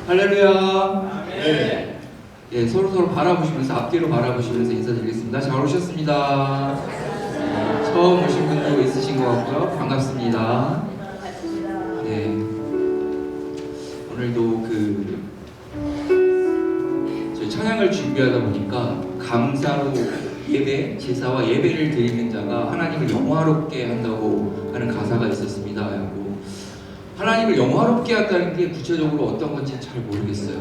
할렐루야. 네. 예, 서로 바라보시면서 앞뒤로 바라보시면서 인사드리겠습니다. 잘 오셨습니다. 처음 오신 분도 있으신 것 같고요. 반갑습니다. 네. 오늘도 저희 찬양을 준비하다 보니까 감사로 예배, 제사와 예배를 드리는 자가 하나님을 영화롭게 한다고 하는 가사가 있었습니다. 하나님을 영화롭게 한다는 게 구체적으로 어떤 건지 잘 모르겠어요.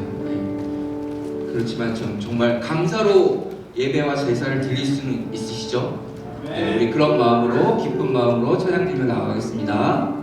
그렇지만 정말 감사로 예배와 제사를 드릴 수는 있으시죠? 네, 우리 그런 마음으로, 기쁜 마음으로 찬양 드리며 나아가겠습니다.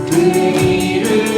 그의 일을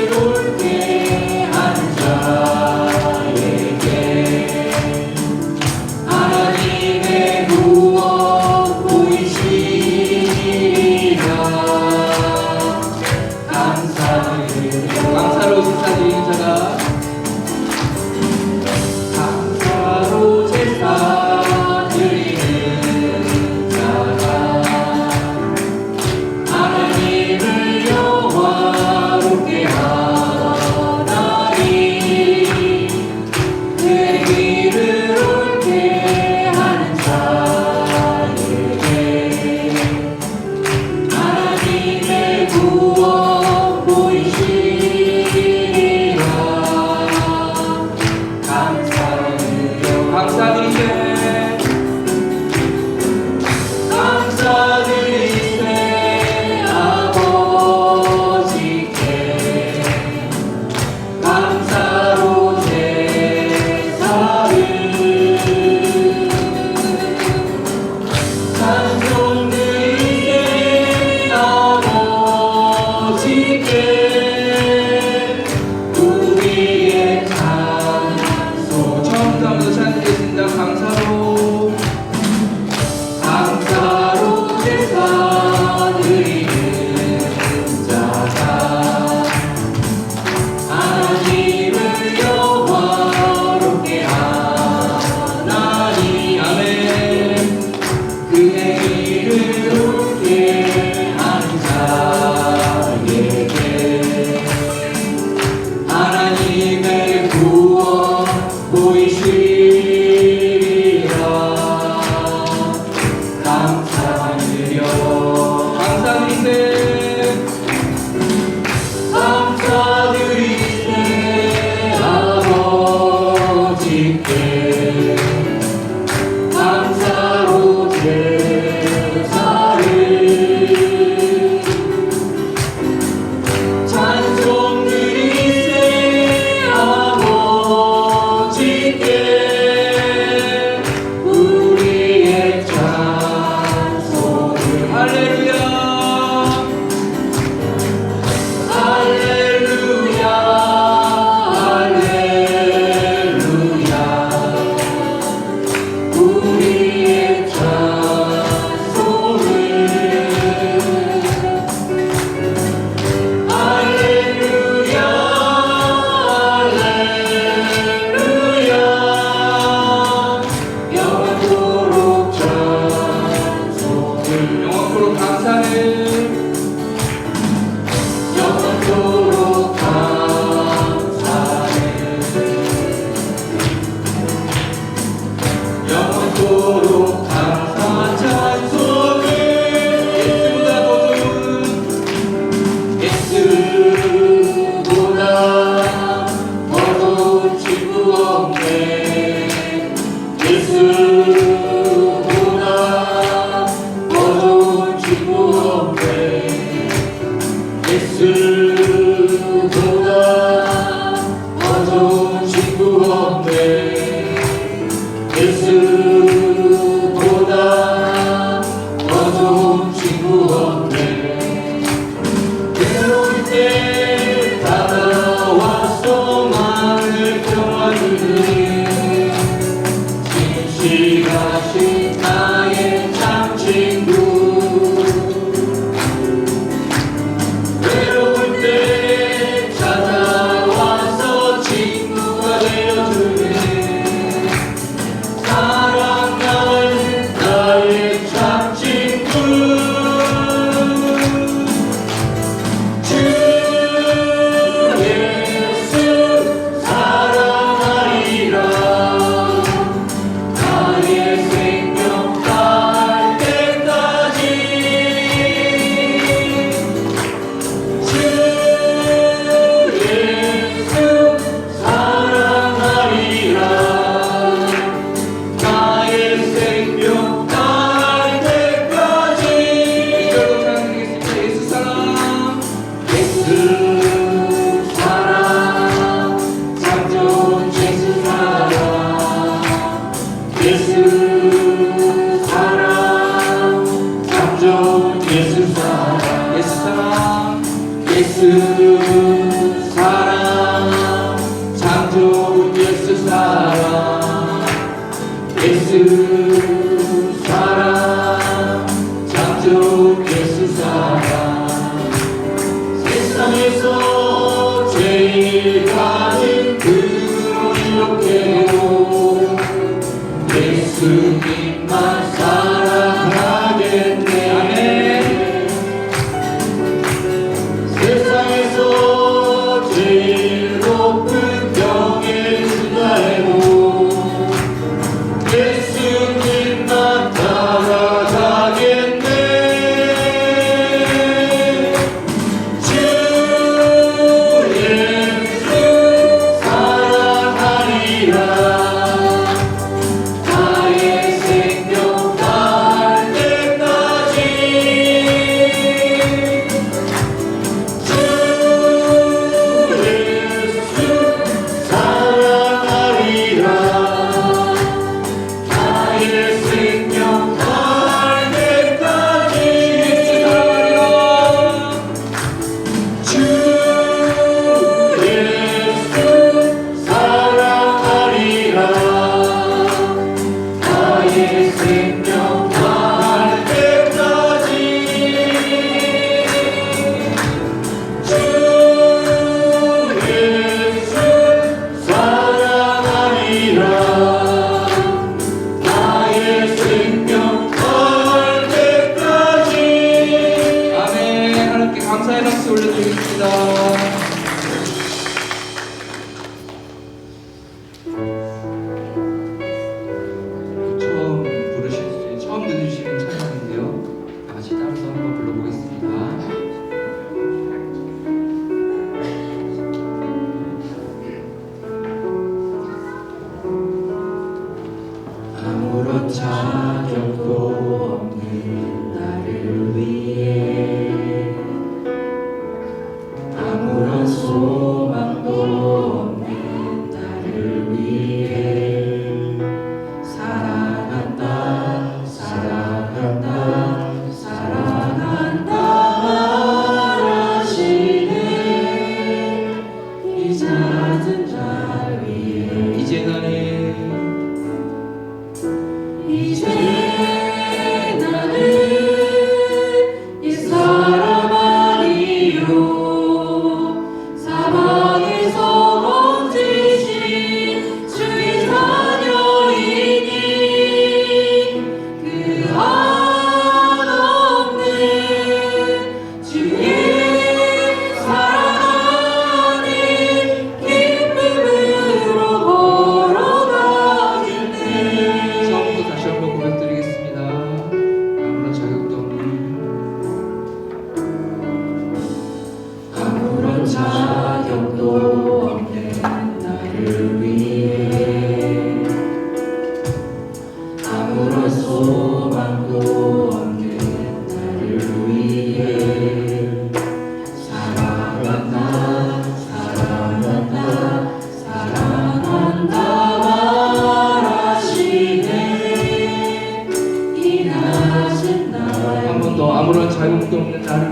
예수보다 더 좋은 친구 없네. 예수보다 더 좋은 친구 없네. 괴로울 때 다가와서 마음을 평화주네. 진실하신 나의 참 친구. 외로울 때 찾아와서 친구가 되어주네. 사랑하는 나의 참 친구. 주 예수 사랑하리라. 나의 생명 다할 때까지. 주 예수 사랑하리라. 나의 생명 다할 때까지. 이절로 찬양드리겠습니다. 예수 사랑. 예수 사랑 참 좋은 예수 사랑. 예수 사랑 참 좋은 예수 사랑. 예수 사랑. 예수 사랑 참 좋은 예수 사랑. 예수 사랑 참 좋은 예수 사랑. 세상에서 제일 가진 그로 이렇게도 예수님만 사랑하겠네. 아멘. 세상에서 제일 높은 병에 주다해도 예수님만 따라가겠네. 주 예수 사랑하리라. 나의 생명 다할 때까지. 주 예수 사랑하리라. 나의 생명 다할 때까지. 주 예수 사랑하리라. 나의 생명 다할 때까지. 주 예수 사랑하리라. 나의 생명 다할 때까지. 아멘. 하나님께 감사의 박수 올려드리겠습니다. 처음 들으시는 찬양인데요. 다 같이 따라서 한번 불러보겠습니다. 아무런 자격도 없는 나를 위해 아무런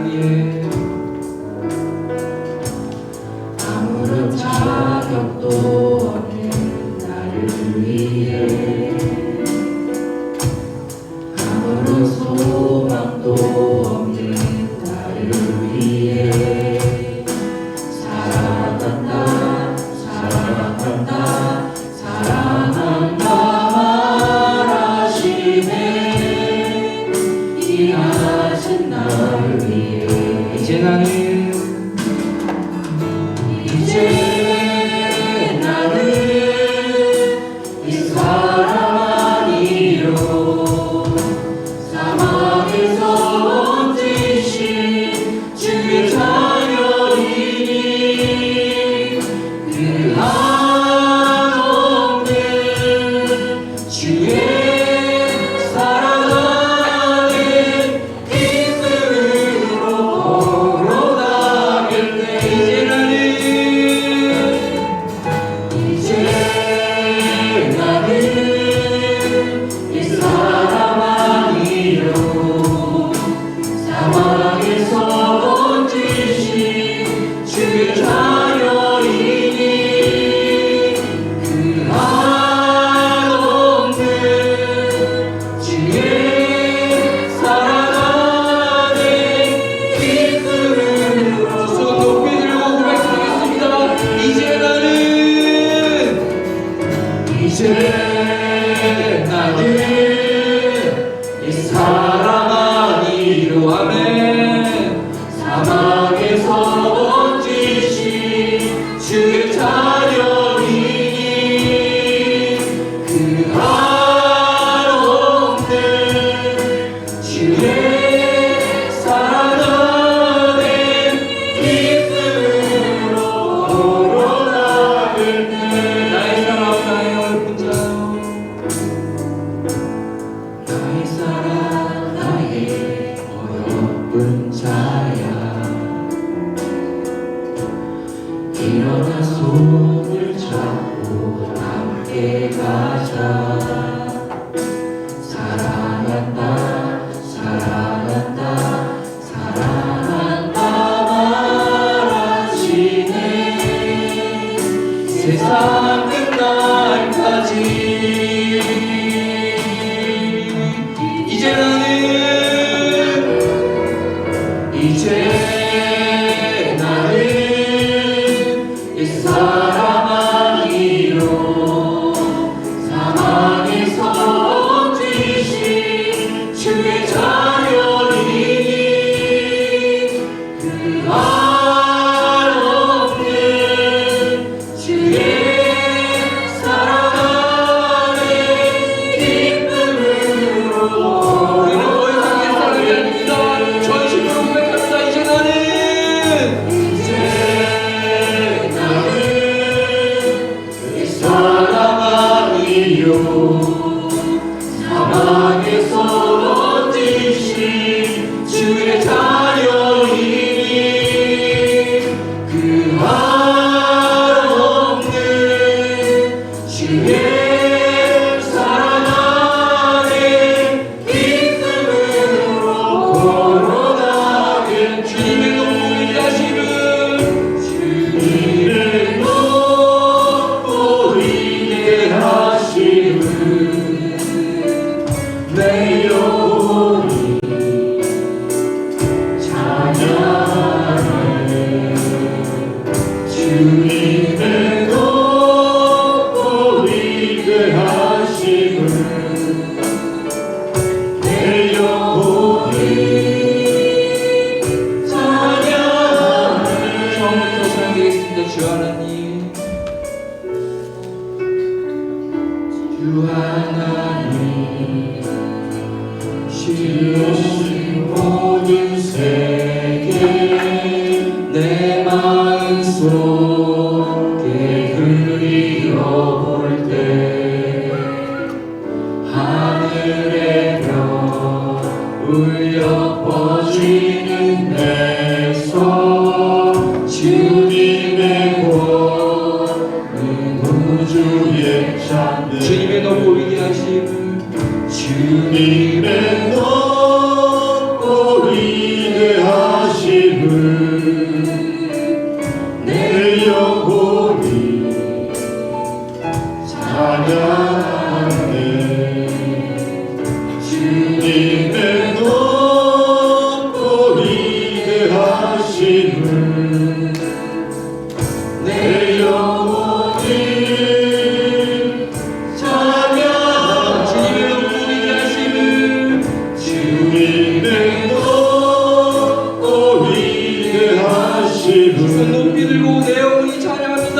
위해 아무런 자격도 없는 나를 위해 아무런 소망도 없는 나를 위해 사랑한다 사랑한다 사랑한다 말하시네 이 낮은 나를 위해 이제 나는 이제 나는 이 사랑 아니요 사막에서 얹으신 주의 자녀이니 그 한없는 주의 사랑 안에 기쁨으로 걸어가겠네 이제 나는 이 사람 아니요 사막에서 얹으신 주의 자녀이니 그 한없는 주의 사랑 안에 기쁨으로 손 높이 들고 고백드리겠습니다. 이제 나는 이 사랑 아니요 아멘. 사막에서 얹으신 주의 자녀이니 그 한없는 주의 사랑 안에 기쁨으로 걸어가겠네 나의 사랑 나의 어렵은 자요 나의 사랑 나의 어여쁜 자야 일어나 손을 잡고 함께 가자 사랑한다 사랑한다 사랑한다 말하시네 세상 끝날까지 이제 나는 이 사람 아니요 사망에서 얹으신 주의 자녀이니 그 한없는 주의 사랑 안에 기쁨으로 우리는 더 이상 옛사람이 아닙니다. 전심으로 고백합니다. 이제 나는 하심을 내 영혼이 찬양하네. 주님의 높고 위대하심을 주님의 높고 위대하심을 손 높이 들고 내 영혼이 찬양합니다.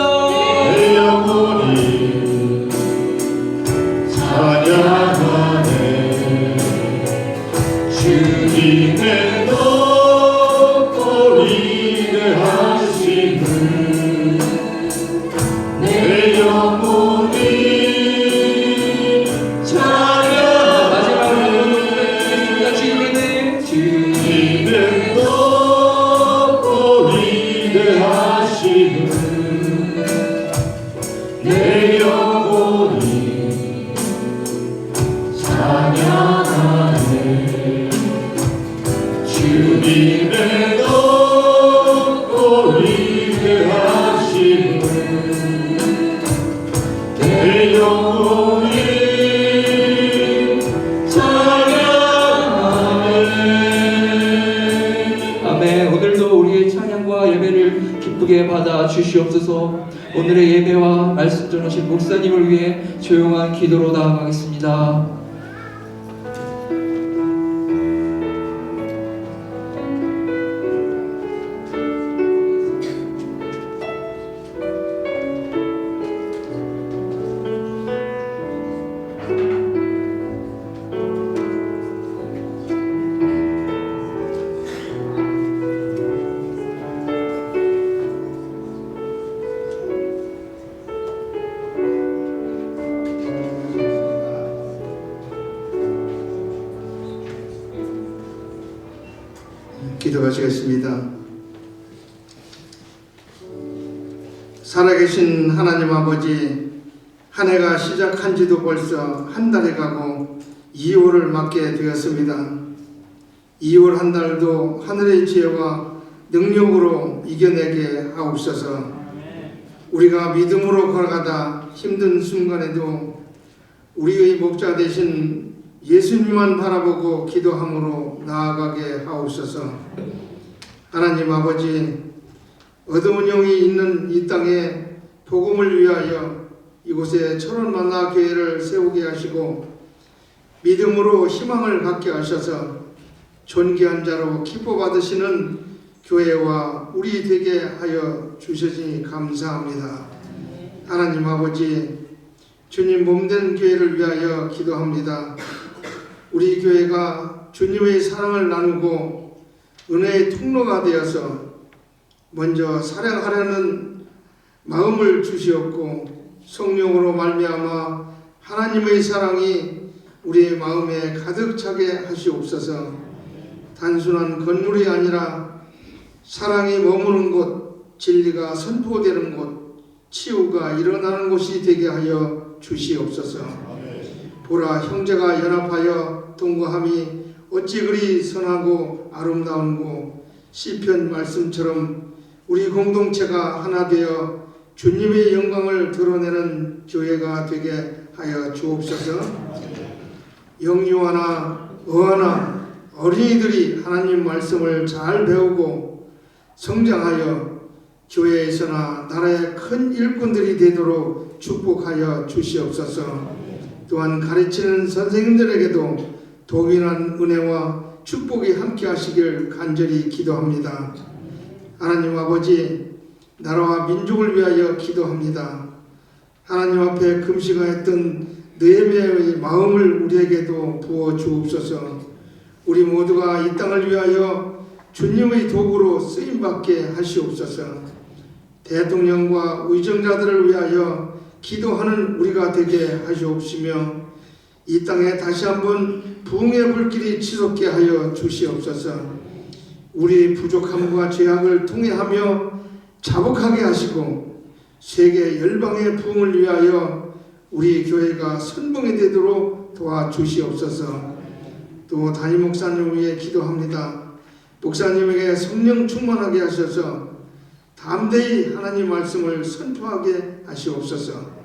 내 영혼이 찬양하네. 주님의 높고 위대하심을 내 영혼이 찬양하네. 마지막으로 한번 더 고백하겠습니다. 주님의 높고 위대하심을 내 영혼이 찬양하네. 주님의 높고 위대하심을 내 영혼이 찬양하네. 아멘. 오늘도 우리의 찬양과 예배를 기쁘게 받아 주시옵소서. 오늘의 예배와 말씀 전하신 목사님을 위해 조용한 기도로 나아가겠습니다. 기도하시겠습니다. 살아계신 하나님 아버지, 한 해가 시작한 지도 벌써 한 달이 가고 2월을 맞게 되었습니다. 2월 한 달도 하늘의 지혜와 능력으로 이겨내게 하옵소서. 우리가 믿음으로 걸어가다 힘든 순간에도 우리의 목자 되신 예수님만 바라보고 기도함으로 나아가게 하옵소서. 하나님 아버지, 어두운 영이 있는 이 땅에 복음을 위하여 이곳에 철원 만나 교회를 세우게 하시고 믿음으로 희망을 갖게 하셔서 존귀한 자로 기뻐 받으시는 교회와 우리 되게 하여 주셔지니 감사합니다. 하나님 아버지, 주님 몸된 교회를 위하여 기도합니다. 우리 교회가 주님의 사랑을 나누고 은혜의 통로가 되어서 먼저 사랑하려는 마음을 주시었고 성령으로 말미암아 하나님의 사랑이 우리의 마음에 가득 차게 하시옵소서. 단순한 건물이 아니라 사랑이 머무는 곳, 진리가 선포되는 곳, 치유가 일어나는 곳이 되게 하여 주시옵소서. 보라, 형제가 연합하여 동거함이 어찌 그리 선하고 아름다운고, 시편 말씀처럼 우리 공동체가 하나 되어 주님의 영광을 드러내는 교회가 되게 하여 주옵소서. 영유아나 어아나 어린이들이 하나님 말씀을 잘 배우고 성장하여 교회에서나 나라의 큰 일꾼들이 되도록 축복하여 주시옵소서. 또한 가르치는 선생님들에게도 동일한 은혜와 축복이 함께 하시길 간절히 기도합니다. 하나님 아버지, 나라와 민족을 위하여 기도합니다. 하나님 앞에 금식하였던 느헤미야의 마음을 우리에게도 부어 주옵소서. 우리 모두가 이 땅을 위하여 주님의 도구로 쓰임받게 하시옵소서. 대통령과 의정자들을 위하여 기도하는 우리가 되게 하시옵시며 이 땅에 다시 한번 부흥의 불길이 치솟게 하여 주시옵소서. 우리 부족함과 죄악을 통회하며 자복하게 하시고 세계 열방의 부흥을 위하여 우리 교회가 선봉이 되도록 도와주시옵소서. 또 담임 목사님을 위해 기도합니다. 목사님에게 성령 충만하게 하셔서 담대히 하나님 말씀을 선포하게 하시옵소서.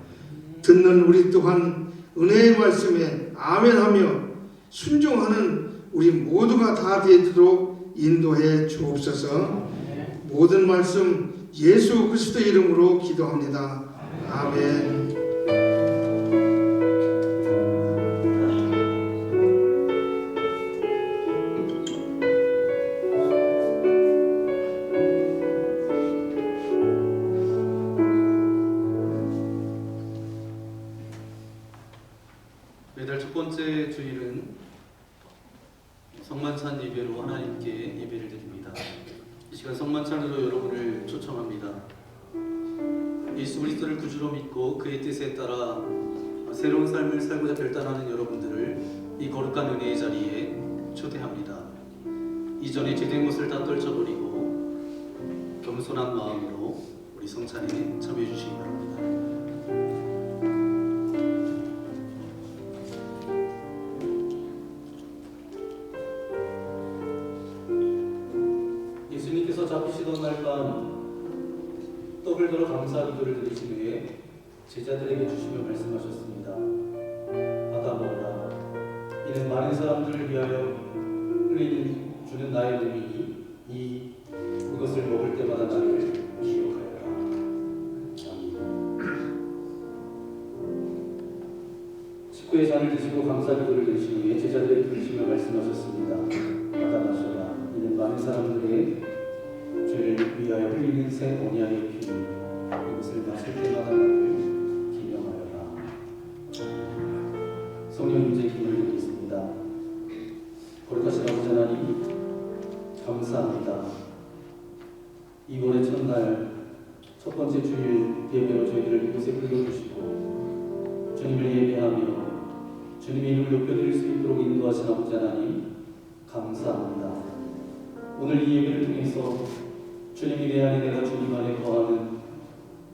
듣는 우리 또한 은혜의 말씀에 아멘하며 순종하는 우리 모두가 다 되도록 인도해 주옵소서. 모든 말씀 예수 그리스도 이름으로 기도합니다. 아멘. 매달 첫 번째 주일은 성만찬 예배로 하나님께 예배를 드립니다. 이 시간 성만찬으로 여러분을 초청합니다. 예수 그리스도를 구주로 믿고 그의 뜻에 따라 새로운 삶을 살고자 결단하는 여러분들을 이 거룩한 은혜의 자리에 초대합니다. 이전에 죄된 것을 다 떨쳐버리고 겸손한 마음으로 우리 성찬에 참여해 주시기 바랍니다. 예수님께서 잡히시던 날 밤 떡을 들어 감사 기도를 드리신 후에 제자들에게 주시며 말씀하셨습니다. 받아 먹으라. 이는 많은 사람들을 위하여 주는 나의 몸이니 이것을 먹을 때마다 나를 기억하여라. 식구의 잔을 드시고 감사 기도를 드리신 후에 제자들에게 부르시며 말씀하셨습니다. 받아 마셔라. 이는 많은 사람들의 죄를 위하여 흘리는 새 언약의 피 이것을 마실 때마다 나를 기념하여라. 성령님의 기도를 드리겠습니다. 거룩하신 아버지 하나님 감사합니다. 2월의 첫날 첫 번째 주일 예배로 저희들을 이곳에 불러주시고 주님을 예배하며 주님의 이름을 높여드릴 수 있도록 인도하신 아버지 하나님 감사합니다. 오늘 이 예배를 통해서 주님이 내 안에 내가 주님 안에 거하는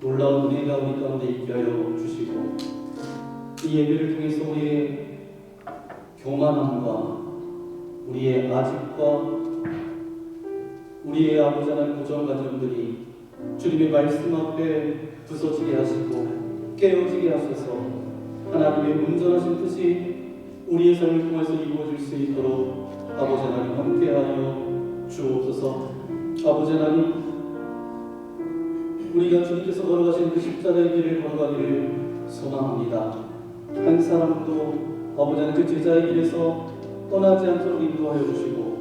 놀라운 은혜가 우리 가운데 있게 하여 주시고 이 예배를 통해서 우리의 교만함과 우리의 아집과 우리의 아버지 하나님 고정관념들이 주님의 말씀 앞에 부서지게 하시고 깨어지게 하셔서 하나님의 온전하신 뜻이 우리의 삶을 통해서 이루어질 수 있도록 아버지 하나님 함께하여 주옵소서. 아버지 하나님 우리가 주님께서 걸어가신 그 십자가의 길을 걸어가기를 소망합니다. 한 사람도 아버지 하나님 그 제자의 길에서 떠나지 않도록 인도하여 주시고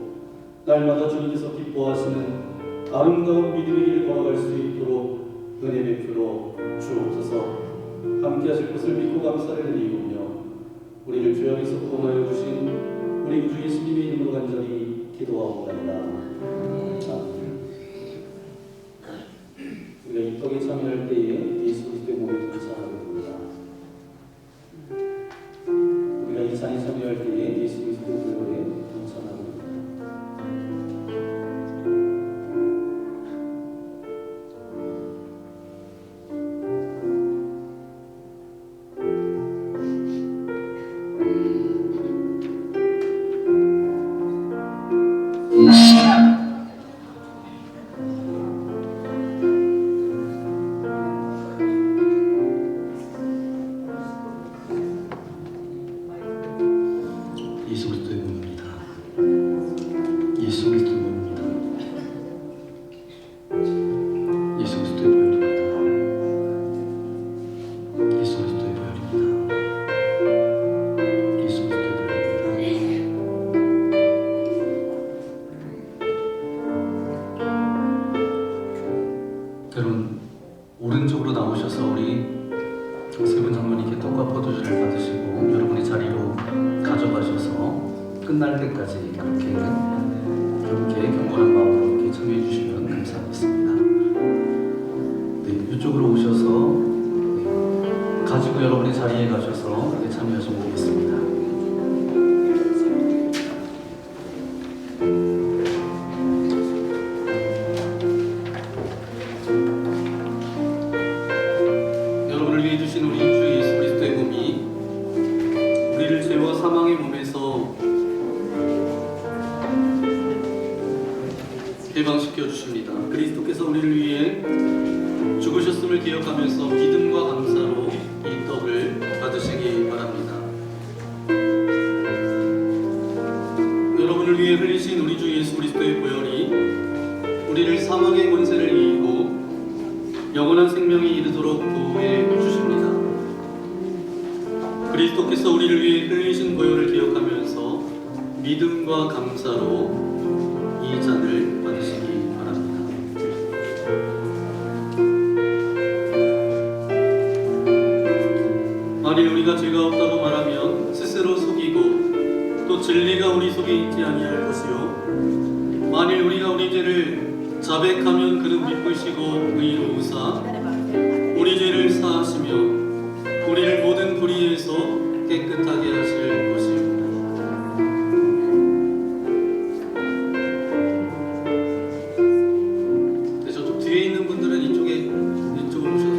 날마다 주님께서 기뻐하시는 아름다운 믿음의 길을 걸어갈 수 있도록 은혜 베풀어 주옵소서. 함께 하실 것을 믿고 감사를 드리고며 우리를 죄 악에서 구원하여 주신 우리 주 예수님의 이름으로 간절히 기도하옵나이다. 아멘. 우리가 이 떡에 참여할 때에 예수 그리스도의 몸을 감사하게 됩니다. 우리가 이 잔에 참여할 때에 예수 그리스도의 보혈에 감사하게 됩니다. 예수 그리스도의 몸입니다. 예수 그리스도의 몸입니다. 예수 그리스도의 보혈입니다. 예수 그리스도의 보혈입니다. 예수 그리스도의 보혈입니다. 여러분 오른쪽으로 나오셔서 우리 세 분 장로님께 떡과 포도주를 받으시고 여러분의 자리로 가져가셔서 끝날 때까지 그렇게 경건한 마음으로 이렇게 참여해 주시면 감사하겠습니다. 네, 이쪽으로 오셔서 가지고 여러분의 자리에 가셔서 이렇게 참여하시면 되겠습니다. 여러분을 위해 주신 우리 주 예수 그리스도의 몸이 우리를 죄와 사망의 몸에서 해방시켜 주십니다. 그리스도께서 우리를 위해 죽으셨음을 기억하면서 믿음과 감사로 이 떡을 받으시기 바랍니다. 여러분을 위해 흘리신 우리 주 예수 그리스도의 보혈이 우리를 우리를 사망의 권세를 이기고 영원한 생명에 이르도록 보호해 주십니다. 그리스도께서 우리를 위해 흘리신 보혈을 기억하면서 믿음과 감사로 이 잔을 받으시기 바랍니다. 만일 우리가 죄가 없다고 말하면 스스로 속이고 또 진리가 우리 속에 있지 아니할 것이요 만일 우리가 우리 죄를 자백하면 그는 믿으시고 의로우사 우리 죄를 사하시며 우리를 모든 불의에서 깨끗하게 하실 것이요 저쪽 뒤에 있는 분들은 이쪽으로 오셔서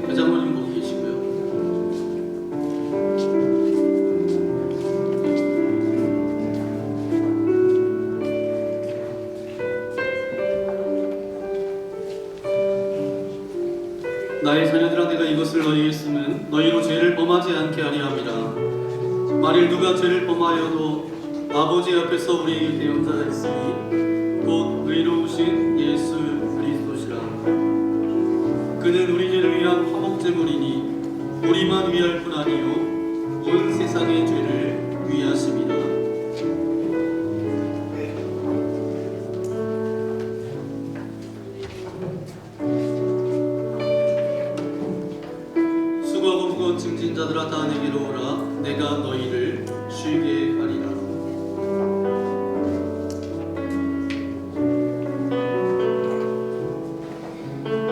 회장님 거기 계시고요. 나의 자녀들아 내가 이것을 너희에게 쓰면 너희로 죄를 범하지 않게 하리 함이라. 만일 누가 죄를 범하여도 아버지 앞에서 우리에게 대언자가 있으니 곧 의로우신 예수 그리스도시라. 그는 우리 죄를 위한 화목제물이니 우리만 위할 뿐 아니요 온 세상의 죄를 위하심이라. 수고하고 무거운 짐진 자들아 다 내게로 오라. 내가 너희를 쉬게 하리라.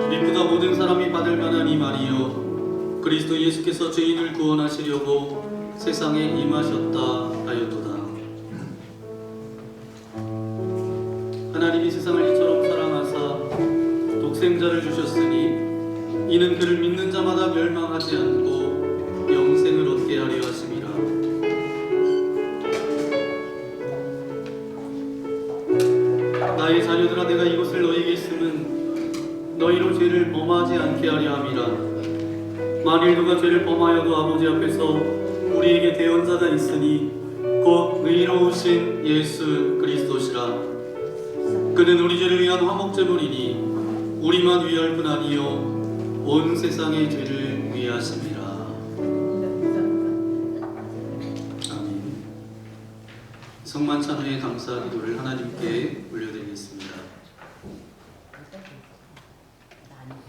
미쁘다 모든 사람이 받을 만한 이 말이요 그리스도 예수께서 죄인을 구원하시려고 세상에 임하셨다 하였도다. 하나님이 세상을 이처럼 사랑하사 독생자를 주셨으니 이는 그를 믿는 자마다 멸망하지 않고 영생을 얻게 하려 하심이라. 나의 자녀들아 내가 이것을 너희에게 쓰면 너희로 죄를 범하지 않게 하려 함이라. 만일 누가 죄를 범하여도 아버지 앞에서 우리에게 대언자가 있으니 곧 의로우신 예수 그리스도시라. 그는 우리 죄를 위한 화목제물이니 우리만 위할 뿐 아니요 온 세상의 죄를 위하심이라. 아멘. 성만 찬양의 감사 기도를 하나님께 올려드리겠습니다.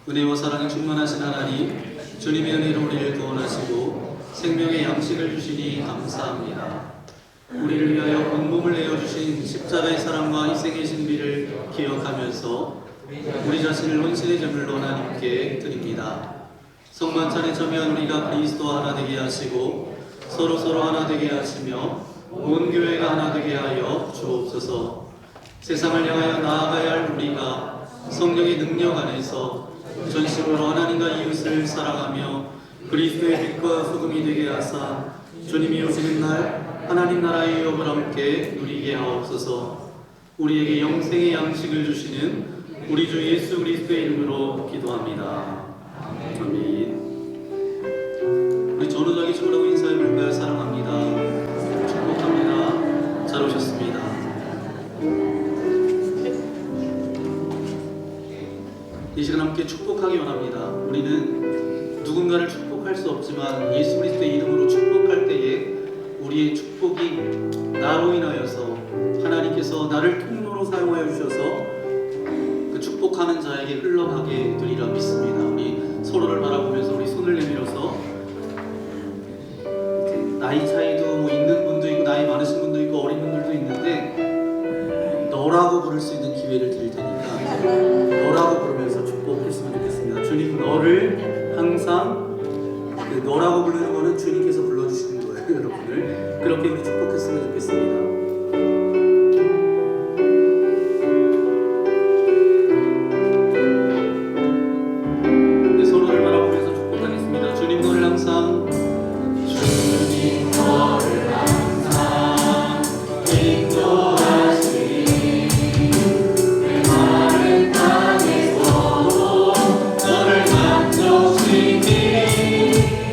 은혜와 사랑에 충만하신 하나님, 주님의 은혜로 우리를 구원하시고 생명의 양식을 주시니 감사합니다. 우리를 위하여 온몸을 내어주신 십자가의 사랑과 희생의 신비를 기억하면서 우리 자신을 혼신의 제물로 하나님께 드립니다. 성만찬에 참여한 우리가 그리스도와 하나 되게 하시고 서로 하나 되게 하시며 온 교회가 하나 되게 하여 주옵소서. 세상을 향하여 나아가야 할 우리가 성령의 능력 안에서 전심으로 하나님과 이웃을 사랑하며 그리스도의 빛과 소금이 되게 하사 주님이 오시는 날 하나님 나라의 유업을 함께 누리게 하옵소서. 우리에게 영생의 양식을 주시는 우리 주 예수 그리스도의 이름으로 기도합니다. 아멘. 우리 전우자기 축구라고 인사해 볼까요? 사랑합니다. 축복합니다. 잘 오셨습니다. 이 시간 함께 축복하기 원합니다. 우리는 누군가를 축복할 수 없지만 예수 그리스도의 이름으로 축복할 때에 우리의 축복이 나로 인하여서 하나님께서 나를 통로로 사용하여 주셔서 그 축복하는 자에게 흘러가게 되리라 믿습니다. 우리 서로를 바라보면서 우리 손을 내밀어서 나이 차이도 뭐 있는 분도 있고 나이 많으신 분도 있고 어린 분들도 있는데 너라고 부를 수 있는 기회를 드릴 테니까 너라고 부르면서 축복했으면 좋겠습니다. 주님 너를 항상 그 너라고 부르는 거는 주님께서 불러주시는 거예요. 여러분을 그렇게 우리 축복했으면 좋겠습니다.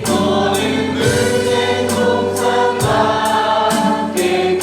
너는 물된 동산과 함께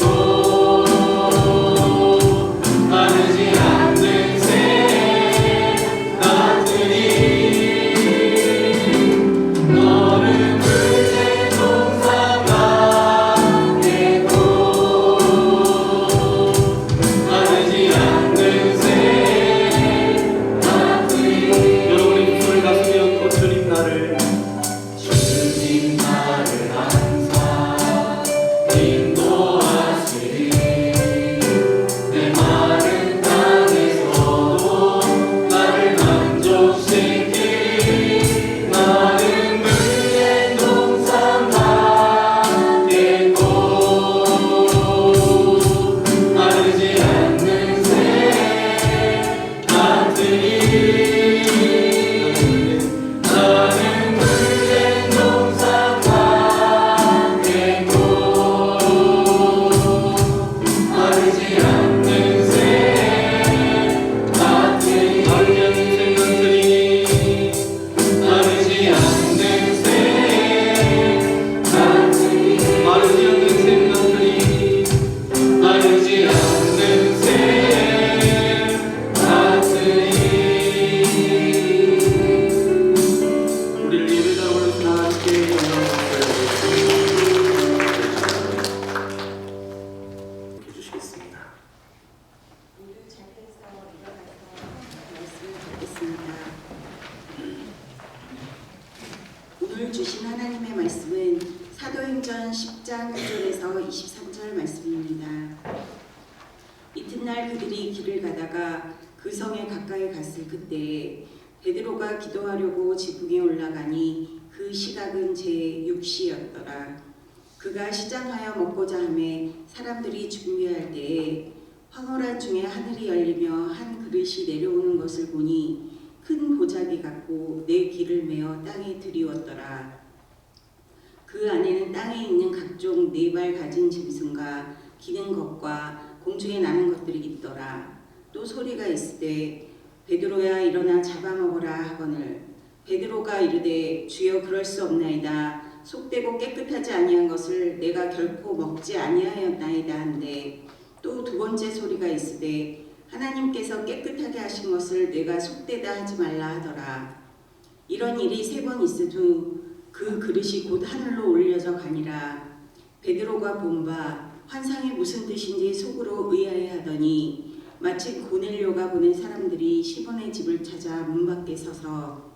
하나님의 말씀은 사도행전 10장 9절에서 23절 말씀입니다. 이튿날 그들이 길을 가다가 그 성에 가까이 갔을 그때 베드로가 기도하려고 지붕에 올라가니 그 시각은 제6시였더라. 그가 시장하여 먹고자 하매 사람들이 준비할 때에 황홀한 중에 하늘이 열리며 한 그릇이 내려오는 것을 보니 큰 보자기 같고 내 귀를 메어 땅에 들이웠더라. 그 안에는 땅에 있는 각종 4발 가진 짐승과 기는 것과 공중에 나는 것들이 있더라. 또 소리가 있으되 베드로야 일어나 잡아먹으라 하거늘 베드로가 이르되 주여 그럴 수 없나이다. 속되고 깨끗하지 아니한 것을 내가 결코 먹지 아니하였나이다 한데 또 두 번째 소리가 있으되 하나님께서 깨끗하게 하신 것을 내가 속되다 하지 말라 하더라. 이런 일이 3번 있으도 그 그릇이 곧 하늘로 올려져 가니라. 베드로가 본 바 환상이 무슨 뜻인지 속으로 의아해하더니 마침 고넬료가 보낸 사람들이 시몬의 집을 찾아 문 밖에 서서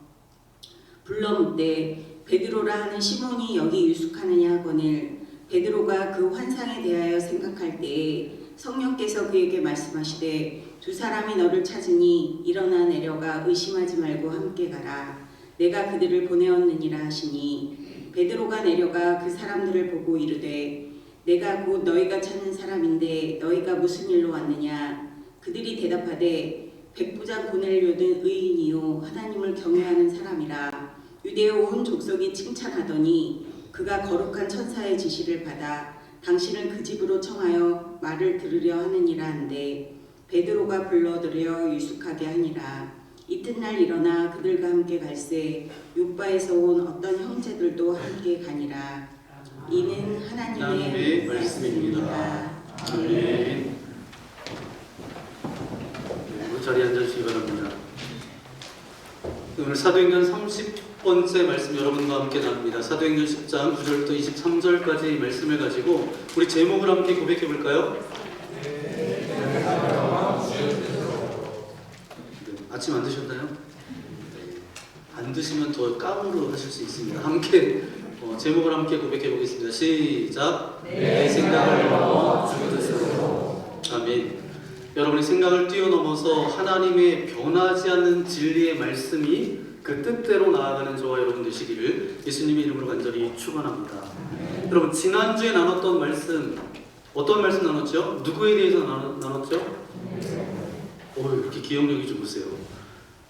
불러 묻되 베드로라 하는 시몬이 여기 유숙하느냐 하거늘 베드로가 그 환상에 대하여 생각할 때에 성령께서 그에게 말씀하시되 2 사람이 너를 찾으니 일어나 내려가 의심하지 말고 함께 가라. 내가 그들을 보내었느니라 하시니 베드로가 내려가 그 사람들을 보고 이르되 내가 곧 너희가 찾는 사람인데 너희가 무슨 일로 왔느냐. 그들이 대답하되 백부장 고넬료는 의인이요 하나님을 경외하는 사람이라. 유대의 온 족속이 칭찬하더니 그가 거룩한 천사의 지시를 받아 당신을 그 집으로 청하여 말을 들으려 하느니라 한데 베드로가 불러들여 유숙하게 하니라. 이튿날 일어나 그들과 함께 갈새 요빠에서 온 어떤 형제들도 함께 가니라. 이는 하나님의 말씀입니다. 아멘. 우리 자리에 앉아주시기 바랍니다. 오늘 사도행전 30번째 말씀 여러분과 함께 나눕니다. 사도행전 10장 9절부터 23절까지 말씀을 가지고 우리 제목을 함께 고백해 볼까요? 아침 안 드셨나요? 안 드시면 더 까무로 하실 수 있습니다. 함께 제목을 함께 고백해 보겠습니다. 시작. 내 생각을 넘어 주 뜻으로. 아멘. 여러분의 생각을 뛰어넘어서 하나님의 변하지 않는 진리의 말씀이 그 뜻대로 나아가는 저와 여러분 되시기를 예수님의 이름으로 간절히 축원합니다. 여러분 지난주에 나눴던 말씀 어떤 말씀 나눴죠? 누구에 대해서 나눴죠? 이렇게 기억력이 좀 보세요.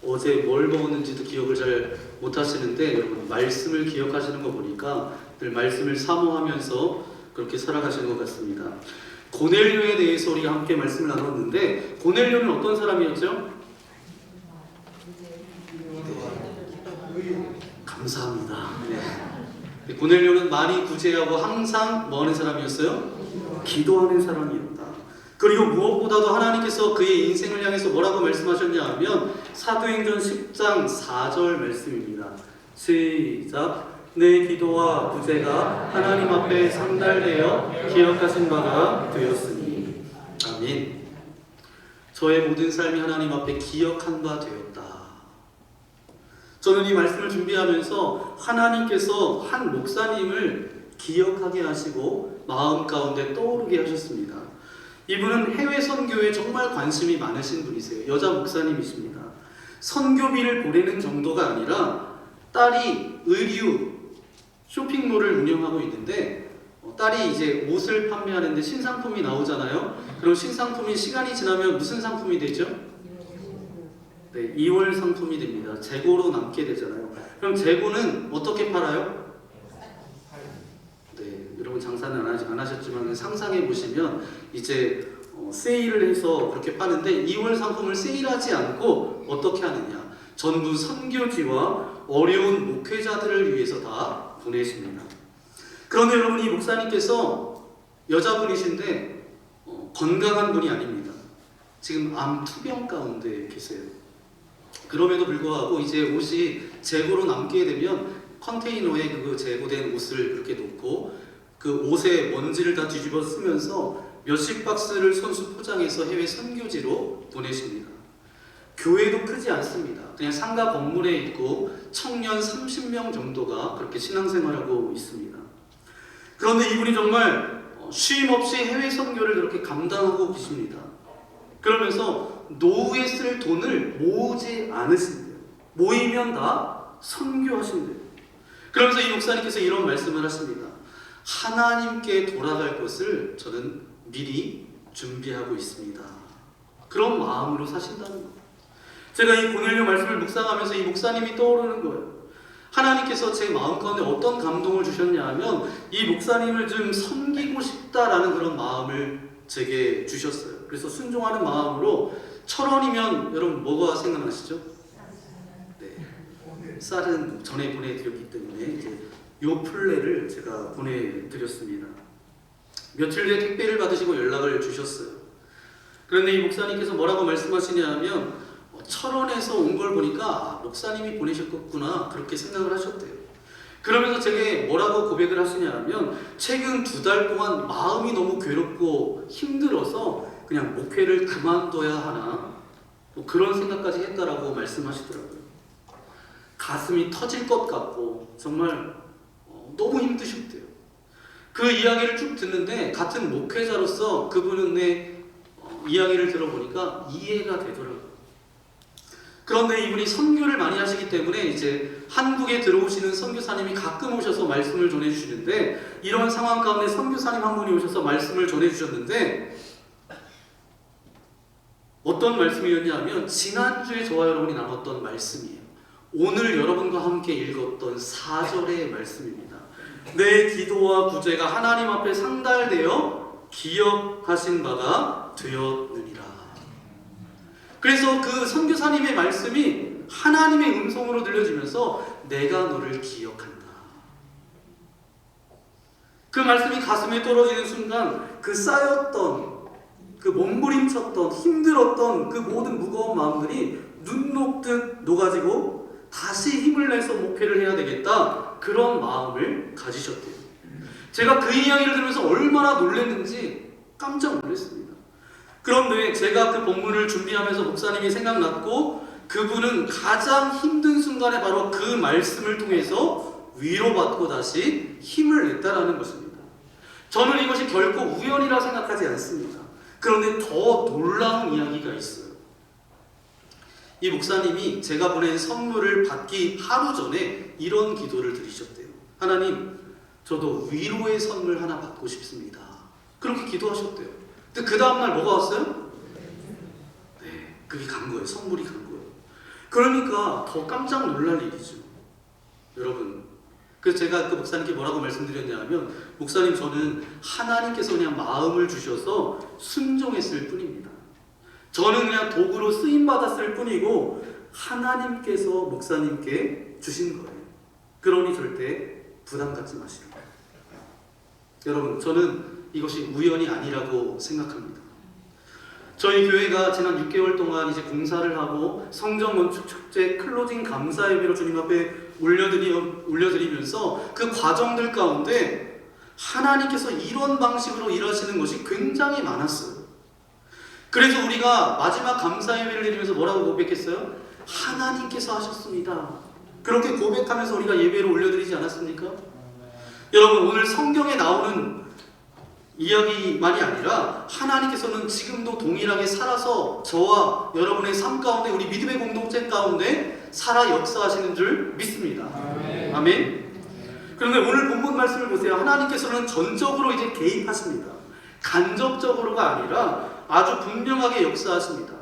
어제 뭘 먹었는지도 기억을 잘 못하시는데 여러분 말씀을 기억하시는 거 보니까 늘 말씀을 사모하면서 그렇게 살아가시는 것 같습니다. 고넬료에 대해서 우리가 함께 말씀을 나눴는데 고넬료는 어떤 사람이었죠? 감사합니다. 네. 고넬료는 많이 구제하고 항상 뭐 하는 사람이었어요? 기도하는 사람이었다. 그리고 무엇보다도 하나님께서 그의 인생을 향해서 뭐라고 말씀하셨냐 하면 사도행전 10장 4절 말씀입니다. 시작. 내 기도와 구제가 하나님 앞에 상달되어 기억하신 바가 되었으니. 아멘. 저의 모든 삶이 하나님 앞에 기억한 바 되었다. 저는 이 말씀을 준비하면서 하나님께서 한 목사님을 기억하게 하시고 마음 가운데 떠오르게 하셨습니다. 이분은 해외 선교에 정말 관심이 많으신 분이세요. 여자 목사님이십니다. 선교비를 보내는 정도가 아니라 딸이 의류 쇼핑몰을 운영하고 있는데 딸이 이제 옷을 판매하는데 신상품이 나오잖아요. 그럼 신상품이 시간이 지나면 무슨 상품이 되죠? 네, 2월 상품이 됩니다. 재고로 남게 되잖아요. 그럼 재고는 어떻게 팔아요? 네, 여러분 장사는 안 하셨지만 상상해 보시면 이제 세일을 해서 그렇게 파는데 2월 상품을 세일하지 않고 어떻게 하느냐? 전부 선교지와 어려운 목회자들을 위해서 다 보내십니다. 그런데 여러분 이 목사님께서 여자분이신데 건강한 분이 아닙니다. 지금 암 투병 가운데 계세요. 그럼에도 불구하고 이제 옷이 재고로 남게 되면 컨테이너에 그 재고된 옷을 그렇게 놓고 그 옷에 먼지를 다 뒤집어 쓰면서 몇십 박스를 손수 포장해서 해외 선교지로 보내십니다. 교회도 크지 않습니다. 그냥 상가 건물에 있고 청년 30명 정도가 그렇게 신앙생활하고 있습니다. 그런데 이분이 정말 쉼 없이 해외 선교를 그렇게 감당하고 계십니다. 그러면서 노후에 쓸 돈을 모으지 않으신대요. 모이면 다 선교하신대요. 그러면서 이 목사님께서 이런 말씀을 하십니다. 하나님께 돌아갈 것을 저는 미리 준비하고 있습니다. 그런 마음으로 사신다는 거예요. 제가 이 고넬료 말씀을 묵상하면서 이 목사님이 떠오르는 거예요. 하나님께서 제 마음 가운데 어떤 감동을 주셨냐 하면 이 목사님을 좀 섬기고 싶다라는 그런 마음을 제게 주셨어요. 그래서 순종하는 마음으로 1,000원이면 여러분 뭐가 생각나시죠? 네, 쌀은 전에 보내드렸기 때문에 이제 요 플레를 제가 보내드렸습니다. 며칠 뒤에 택배를 받으시고 연락을 주셨어요. 그런데 이 목사님께서 뭐라고 말씀하시냐 하면 1,000원에서 온 걸 보니까 목사님이 보내셨겠구나 그렇게 생각을 하셨대요. 그러면서 제게 뭐라고 고백을 하시냐 하면 최근 2달 동안 마음이 너무 괴롭고 힘들어서 그냥 목회를 그만둬야 하나 뭐 그런 생각까지 했다라고 말씀하시더라고요. 가슴이 터질 것 같고 정말 너무 힘드셨대요. 그 이야기를 쭉 듣는데 같은 목회자로서 그분의 이야기를 들어보니까 이해가 되더라고요. 그런데 이분이 선교를 많이 하시기 때문에 이제 한국에 들어오시는 선교사님이 가끔 오셔서 말씀을 전해주시는데 이런 상황 가운데 선교사님 한 분이 오셔서 말씀을 전해주셨는데 어떤 말씀이었냐면 지난주에 저와 여러분이 나눴던 말씀이에요. 오늘 여러분과 함께 읽었던 4절의 말씀입니다. 내 기도와 구제가 하나님 앞에 상달되어 기억하신 바가 되었느니라. 그래서 그 선교사님의 말씀이 하나님의 음성으로 들려지면서 내가 너를 기억한다. 그 말씀이 가슴에 떨어지는 순간 그 쌓였던 그 몸부림쳤던 힘들었던 그 모든 무거운 마음들이 눈 녹듯 녹아지고 다시 힘을 내서 목회를 해야 되겠다 그런 마음을 가지셨대요. 제가 그 이야기를 들으면서 얼마나 놀랐는지 깜짝 놀랐습니다. 그런데 제가 그 본문을 준비하면서 목사님이 생각났고 그분은 가장 힘든 순간에 바로 그 말씀을 통해서 위로받고 다시 힘을 냈다라는 것입니다. 저는 이것이 결코 우연이라 생각하지 않습니다. 그런데 더 놀라운 이야기가 있어요. 이 목사님이 제가 보낸 선물을 받기 하루 전에 이런 기도를 드리셨대요. 하나님, 저도 위로의 선물 하나 받고 싶습니다. 그렇게 기도하셨대요. 근데 그 다음날 뭐가 왔어요? 네, 그게 간 거예요. 선물이 간 거예요. 그러니까 더 깜짝 놀랄 일이죠. 여러분, 그래서 제가 그 목사님께 뭐라고 말씀드렸냐면 목사님 저는 하나님께서 그냥 마음을 주셔서 순종했을 뿐입니다. 저는 그냥 도구로 쓰임받았을 뿐이고 하나님께서 목사님께 주신 거예요. 그러니 절대 부담 갖지 마시라고. 여러분, 저는 이것이 우연이 아니라고 생각합니다. 저희 교회가 지난 6개월 동안 이제 공사를 하고 성전 건축 축제 클로징 감사 예배로 주님 앞에 올려드리면서 그 과정들 가운데 하나님께서 이런 방식으로 일하시는 것이 굉장히 많았어요. 그래서 우리가 마지막 감사 예배를 드리면서 뭐라고 고백했어요? 하나님께서 하셨습니다. 그렇게 고백하면서 우리가 예배를 올려드리지 않았습니까? 여러분, 오늘 성경에 나오는 이야기만이 아니라 하나님께서는 지금도 동일하게 살아서 저와 여러분의 삶 가운데 우리 믿음의 공동체 가운데 살아 역사하시는 줄 믿습니다. 아멘. 그런데 오늘 본문 말씀을 보세요. 하나님께서는 전적으로 이제 개입하십니다. 간접적으로가 아니라 아주 분명하게 역사하십니다.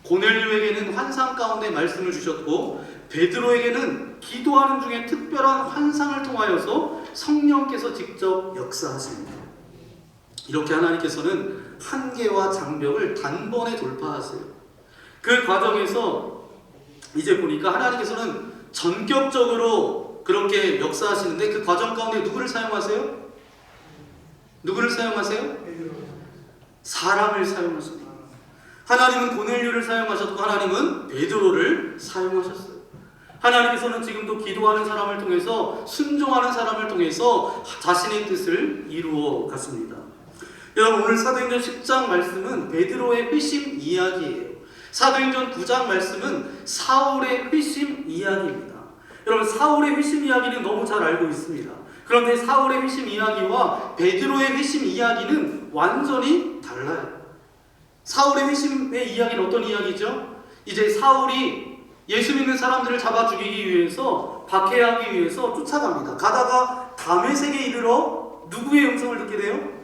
고넬료에게는 환상 가운데 말씀을 주셨고 베드로에게는 기도하는 중에 특별한 환상을 통하여서 성령께서 직접 역사하십니다. 이렇게 하나님께서는 한계와 장벽을 단번에 돌파하세요. 그 과정에서 이제 보니까 하나님께서는 전격적으로 그렇게 역사하시는데 그 과정 가운데 누구를 사용하세요? 누구를 사용하세요? 사람을 사용하십니다. 하나님은 고넬료를 사용하셨고 하나님은 베드로를 사용하셨어요. 하나님께서는 지금도 기도하는 사람을 통해서 순종하는 사람을 통해서 자신의 뜻을 이루어 가십니다. 여러분, 오늘 사도행전 10장 말씀은 베드로의 회심 이야기예요. 사도행전 9장 말씀은 사울의 회심 이야기입니다. 여러분, 사울의 회심 이야기는 너무 잘 알고 있습니다. 그런데 사울의 회심 이야기와 베드로의 회심 이야기는 완전히 달라요. 사울의 회심의 이야기는 어떤 이야기죠? 이제 사울이 예수 믿는 사람들을 잡아 죽이기 위해서, 박해하기 위해서 쫓아갑니다. 가다가 다메섹에 이르러 누구의 음성을 듣게 돼요?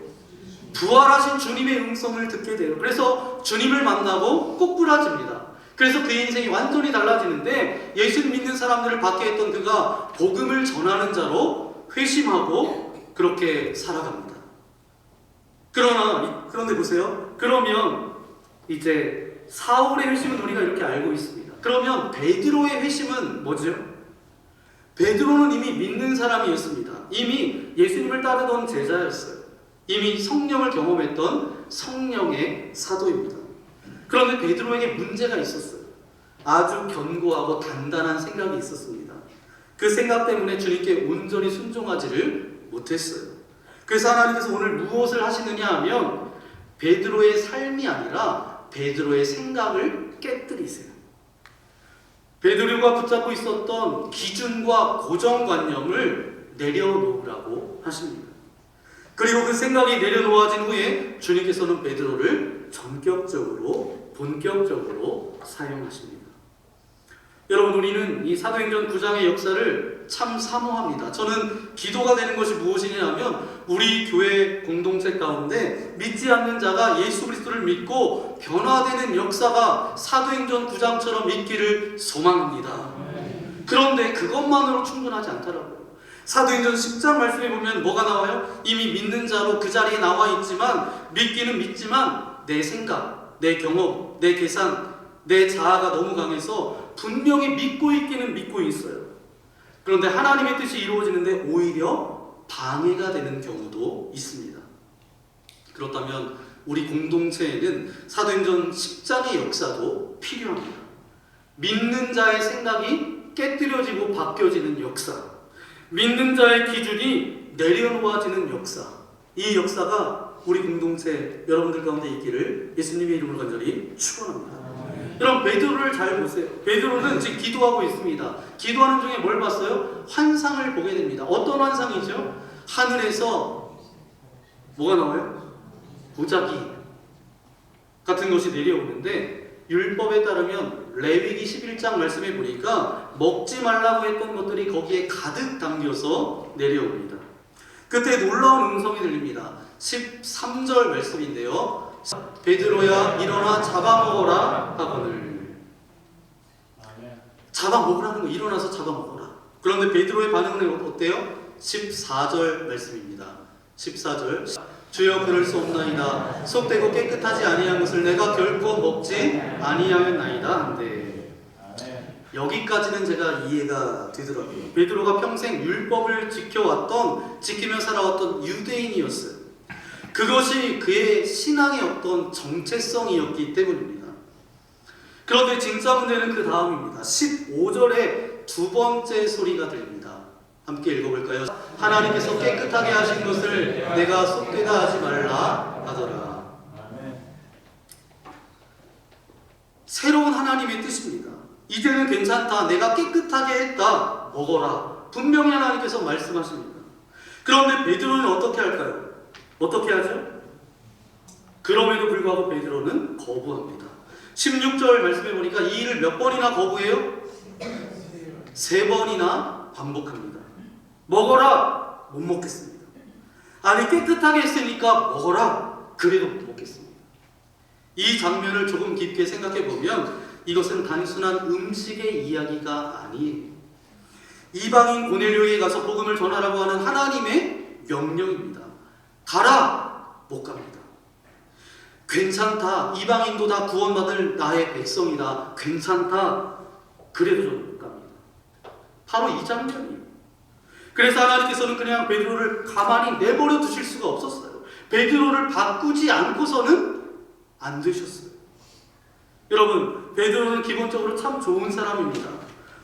부활하신 주님의 음성을 듣게 돼요. 그래서 주님을 만나고 꼬꾸라집니다. 그래서 그의 인생이 완전히 달라지는데, 예수 믿는 사람들을 박해했던 그가 복음을 전하는 자로 회심하고 그렇게 살아갑니다. 그런데 보세요. 그러면 이제 사울의 회심은 우리가 이렇게 알고 있습니다. 그러면 베드로의 회심은 뭐죠? 베드로는 이미 믿는 사람이었습니다. 이미 예수님을 따르던 제자였어요. 이미 성령을 경험했던 성령의 사도입니다. 그런데 베드로에게 문제가 있었어요. 아주 견고하고 단단한 생각이 있었습니다. 그 생각 때문에 주님께 온전히 순종하지를 못했어요. 그래서 하나님께서 오늘 무엇을 하시느냐 하면, 베드로의 삶이 아니라 베드로의 생각을 깨뜨리세요. 베드로가 붙잡고 있었던 기준과 고정관념을 내려놓으라고 하십니다. 그리고 그 생각이 내려놓아진 후에 주님께서는 베드로를 전격적으로, 본격적으로 사용하십니다. 여러분, 우리는 이 사도행전 9장의 역사를 참 사모합니다. 저는 기도가 되는 것이 무엇이냐면, 우리 교회 공동체 가운데 믿지 않는 자가 예수 그리스도를 믿고 변화되는 역사가 사도행전 9장처럼 있기를 소망합니다. 그런데 그것만으로 충분하지 않더라고요. 사도행전 10장 말씀에 보면 뭐가 나와요? 이미 믿는 자로 그 자리에 나와 있지만, 믿기는 믿지만 내 생각, 내 경험, 내 계산, 내 자아가 너무 강해서 분명히 믿고 있기는 믿고 있어요. 그런데 하나님의 뜻이 이루어지는데 오히려 방해가 되는 경우도 있습니다. 그렇다면 우리 공동체에는 사도행전 10장의 역사도 필요합니다. 믿는 자의 생각이 깨뜨려지고 바뀌어지는 역사, 믿는 자의 기준이 내려놓아지는 역사, 이 역사가 우리 공동체 여러분들 가운데 있기를 예수님의 이름으로 간절히 축원합니다. 여러분, 베드로를 잘 보세요. 베드로는 지금 기도하고 있습니다. 기도하는 중에 뭘 봤어요? 환상을 보게 됩니다. 어떤 환상이죠? 하늘에서 뭐가 나와요? 보자기 같은 것이 내려오는데, 율법에 따르면 레위기 11장 말씀에 보니까 먹지 말라고 했던 것들이 거기에 가득 담겨서 내려옵니다. 그때 놀라운 음성이 들립니다. 13절 말씀인데요. 베드로야 일어나 잡아먹어라 하거늘. 잡아먹으라는 거, 일어나서 잡아먹어라. 그런데 베드로의 반응은 어때요? 14절 말씀입니다. 14절, 주여 그럴 수 없나이다. 속되고 깨끗하지 아니한 것을 내가 결코 먹지 아니하였나이다 한데, 여기까지는 제가 이해가 되더라고요. 베드로가 평생 율법을 지키며 살아왔던 유대인이었어요. 그것이 그의 신앙의 어떤 정체성이었기 때문입니다. 그런데 진짜 문제는 그 다음입니다. 15절에 두 번째 소리가 들립니다. 함께 읽어볼까요? 하나님께서 깨끗하게 하신 것을 내가 속되다 하지 말라 하더라. 새로운 하나님의 뜻입니다. 이제는 괜찮다, 내가 깨끗하게 했다, 먹어라. 분명히 하나님께서 말씀하십니다. 그런데 베드로는 어떻게 할까요? 어떻게 하죠? 그럼에도 불구하고 베드로는 거부합니다. 16절 말씀해 보니까 이 일을 몇 번이나 거부해요? 3번이나 반복합니다. 먹어라, 못 먹겠습니다. 아니, 깨끗하게 했으니까 먹어라, 그래도 못 먹겠습니다. 이 장면을 조금 깊게 생각해 보면 이것은 단순한 음식의 이야기가 아니에요. 이방인 고넬료에게 가서 복음을 전하라고 하는 하나님의 명령입니다. 가라, 못 갑니다. 괜찮다, 이방인도 다 구원받을 나의 백성이다, 괜찮다, 그래도 저는 못 갑니다. 바로 이 장면이에요. 그래서 하나님께서는 그냥 베드로를 가만히 내버려 두실 수가 없었어요. 베드로를 바꾸지 않고서는 안 되셨어요. 여러분, 베드로는 기본적으로 참 좋은 사람입니다.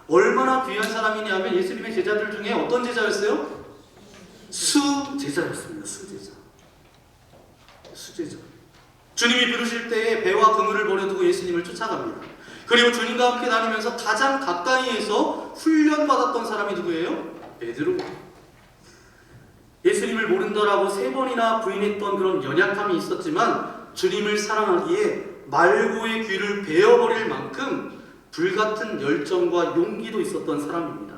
얼마나 귀한 사람이냐면 예수님의 제자들 중에 어떤 제자였어요? 수제자였습니다. 수제자. 주님이 부르실 때에 배와 그물을 버려두고 예수님을 쫓아갑니다. 그리고 주님과 함께 다니면서 가장 가까이에서 훈련받았던 사람이 누구예요? 베드로. 예수님을 모른다라고 3번이나 부인했던 그런 연약함이 있었지만 주님을 사랑하기에 말고의 귀를 베어버릴 만큼 불같은 열정과 용기도 있었던 사람입니다.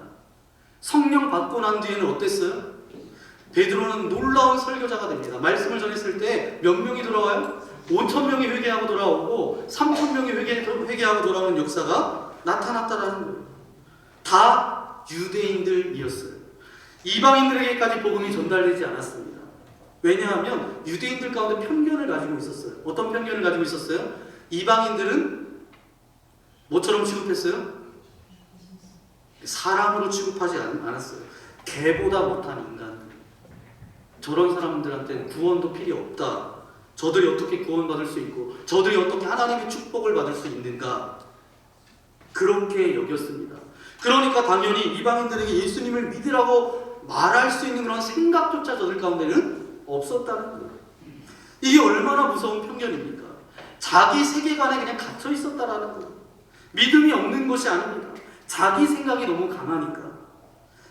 성령 받고 난 뒤에는 어땠어요? 베드로는 놀라운 설교자가 됩니다. 말씀을 전했을 때 몇 명이 돌아와요? 5,000명이 회개하고 돌아오고 3,000명이 회개하고 돌아오는 역사가 나타났다라는 거예요. 다 유대인들이었어요. 이방인들에게까지 복음이 전달되지 않았습니다. 왜냐하면 유대인들 가운데 편견을 가지고 있었어요. 어떤 편견을 가지고 있었어요? 이방인들은 뭐처럼 취급했어요? 사람으로 취급하지 않았어요. 개보다 못한 인간. 저런 사람들한테는 구원도 필요 없다. 저들이 어떻게 구원받을 수 있고 저들이 어떻게 하나님의 축복을 받을 수 있는가. 그렇게 여겼습니다. 그러니까 당연히 이방인들에게 예수님을 믿으라고 말할 수 있는 그런 생각조차 저들 가운데는 없었다는 거예요. 이게 얼마나 무서운 편견입니까? 자기 세계관에 그냥 갇혀 있었다라는 거예요. 믿음이 없는 것이 아닙니다. 자기 생각이 너무 강하니까.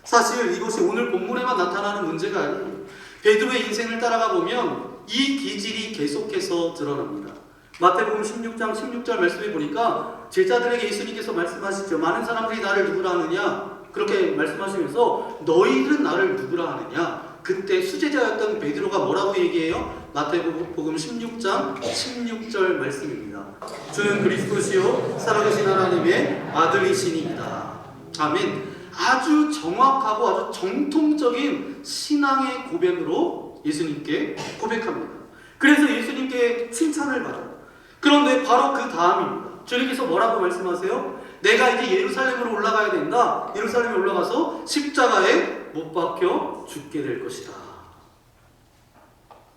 사실 이것이 오늘 본문에만 나타나는 문제가 아니에요. 베드로의 인생을 따라가 보면 이 기질이 계속해서 드러납니다. 마태복음 16장 16절 말씀에 보니까 제자들에게 예수님께서 말씀하시죠. 많은 사람들이 나를 누구라 하느냐? 그렇게 말씀하시면서 너희는 나를 누구라 하느냐? 그때 수제자였던 베드로가 뭐라고 얘기해요? 마태복음 16장 16절 말씀입니다. 주는 그리스도시요 살아계신 하나님의 아들이시니이다. 아멘. 아주 정확하고 아주 정통적인 신앙의 고백으로 예수님께 고백합니다. 그래서 예수님께 칭찬을 받아요. 그런데 바로 그 다음입니다. 주님께서 뭐라고 말씀하세요? 내가 이제 예루살렘으로 올라가야 된다. 예루살렘에 올라가서 십자가에 못 박혀 죽게 될 것이다.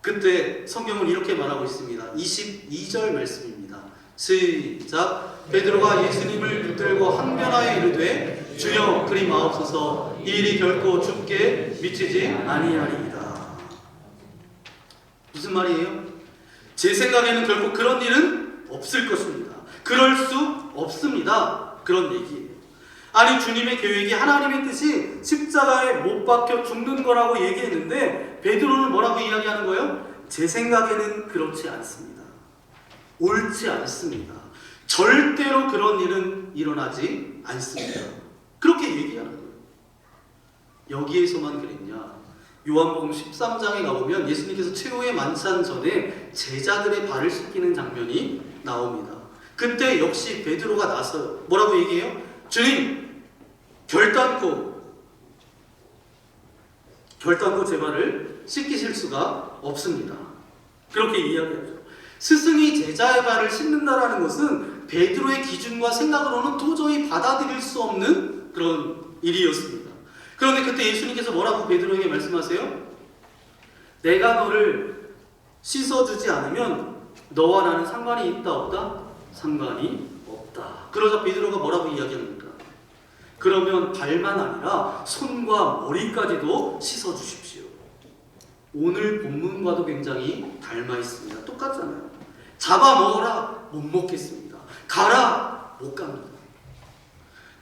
그때 성경은 이렇게 말하고 있습니다. 22절 말씀입니다. 시작. 베드로가 예수님을 붙들고 항변하여 이르되 주여 그리 마옵소서 이 일이 결코 죽게 미치지 아니하리이다. 무슨 말이에요? 제 생각에는 결코 그런 일은 없을 것입니다. 그럴 수 없습니다. 그런 얘기예요. 아니 주님의 계획이 하나님의 뜻이 십자가에 못 박혀 죽는 거라고 얘기했는데 베드로는 뭐라고 이야기하는 거예요? 제 생각에는 그렇지 않습니다. 옳지 않습니다. 절대로 그런 일은 일어나지 않습니다. 그렇게 얘기하는 거예요. 여기에서만 그랬냐? 요한복음 13장에 가보면 예수님께서 최후의 만찬 전에 제자들의 발을 씻기는 장면이 나옵니다. 그때 역시 베드로가 나서요. 뭐라고 얘기해요? 주님, 결단코 제 발을 씻기실 수가 없습니다. 그렇게 이야기하죠. 스승이 제자의 발을 씻는다라는 것은 베드로의 기준과 생각으로는 도저히 받아들일 수 없는 그런 일이었습니다. 그런데 그때 예수님께서 뭐라고 베드로에게 말씀하세요? 내가 너를 씻어주지 않으면 너와 나는 상관이 있다 없다? 상관이 없다. 그러자 베드로가 뭐라고 이야기합니까? 그러면 발만 아니라 손과 머리까지도 씻어주십시오. 오늘 본문과도 굉장히 닮아 있습니다. 똑같잖아요. 잡아먹어라, 못 먹겠습니다. 가라, 못 갑니다.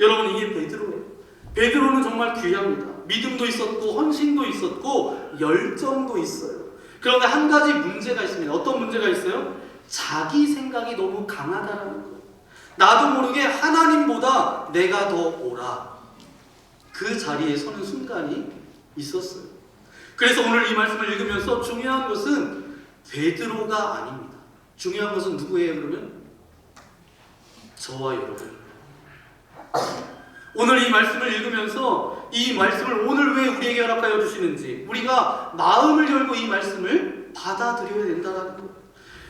여러분 이게 베드로예요. 베드로는 정말 귀합니다. 믿음도 있었고 헌신도 있었고 열정도 있어요. 그런데 한 가지 문제가 있습니다. 어떤 문제가 있어요? 자기 생각이 너무 강하다는 거예요. 나도 모르게 하나님보다 내가 더 옳아. 그 자리에 서는 순간이 있었어요. 그래서 오늘 이 말씀을 읽으면서 중요한 것은 베드로가 아닙니다. 중요한 것은 누구예요 그러면? 저와 여러분. 오늘 이 말씀을 읽으면서 이 말씀을 오늘 왜 우리에게 허락하여 주시는지 우리가 마음을 열고 이 말씀을 받아들여야 된다는 거예요.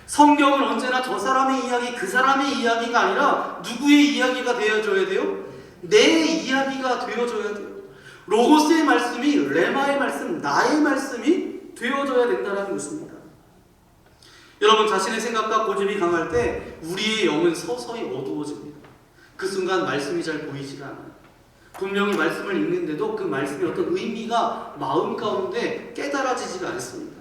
성경은 언제나 저 사람의 이야기, 그 사람의 이야기가 아니라 누구의 이야기가 되어줘야 돼요? 내 이야기가 되어줘야 돼요. 로고스의 말씀이 레마의 말씀, 나의 말씀이 되어줘야 된다는 것입니다. 여러분 자신의 생각과 고집이 강할 때 우리의 영은 서서히 어두워집니다. 그 순간 말씀이 잘 보이지가 않아요. 분명히 말씀을 읽는데도 그 말씀의 어떤 의미가 마음 가운데 깨달아지지가 않습니다.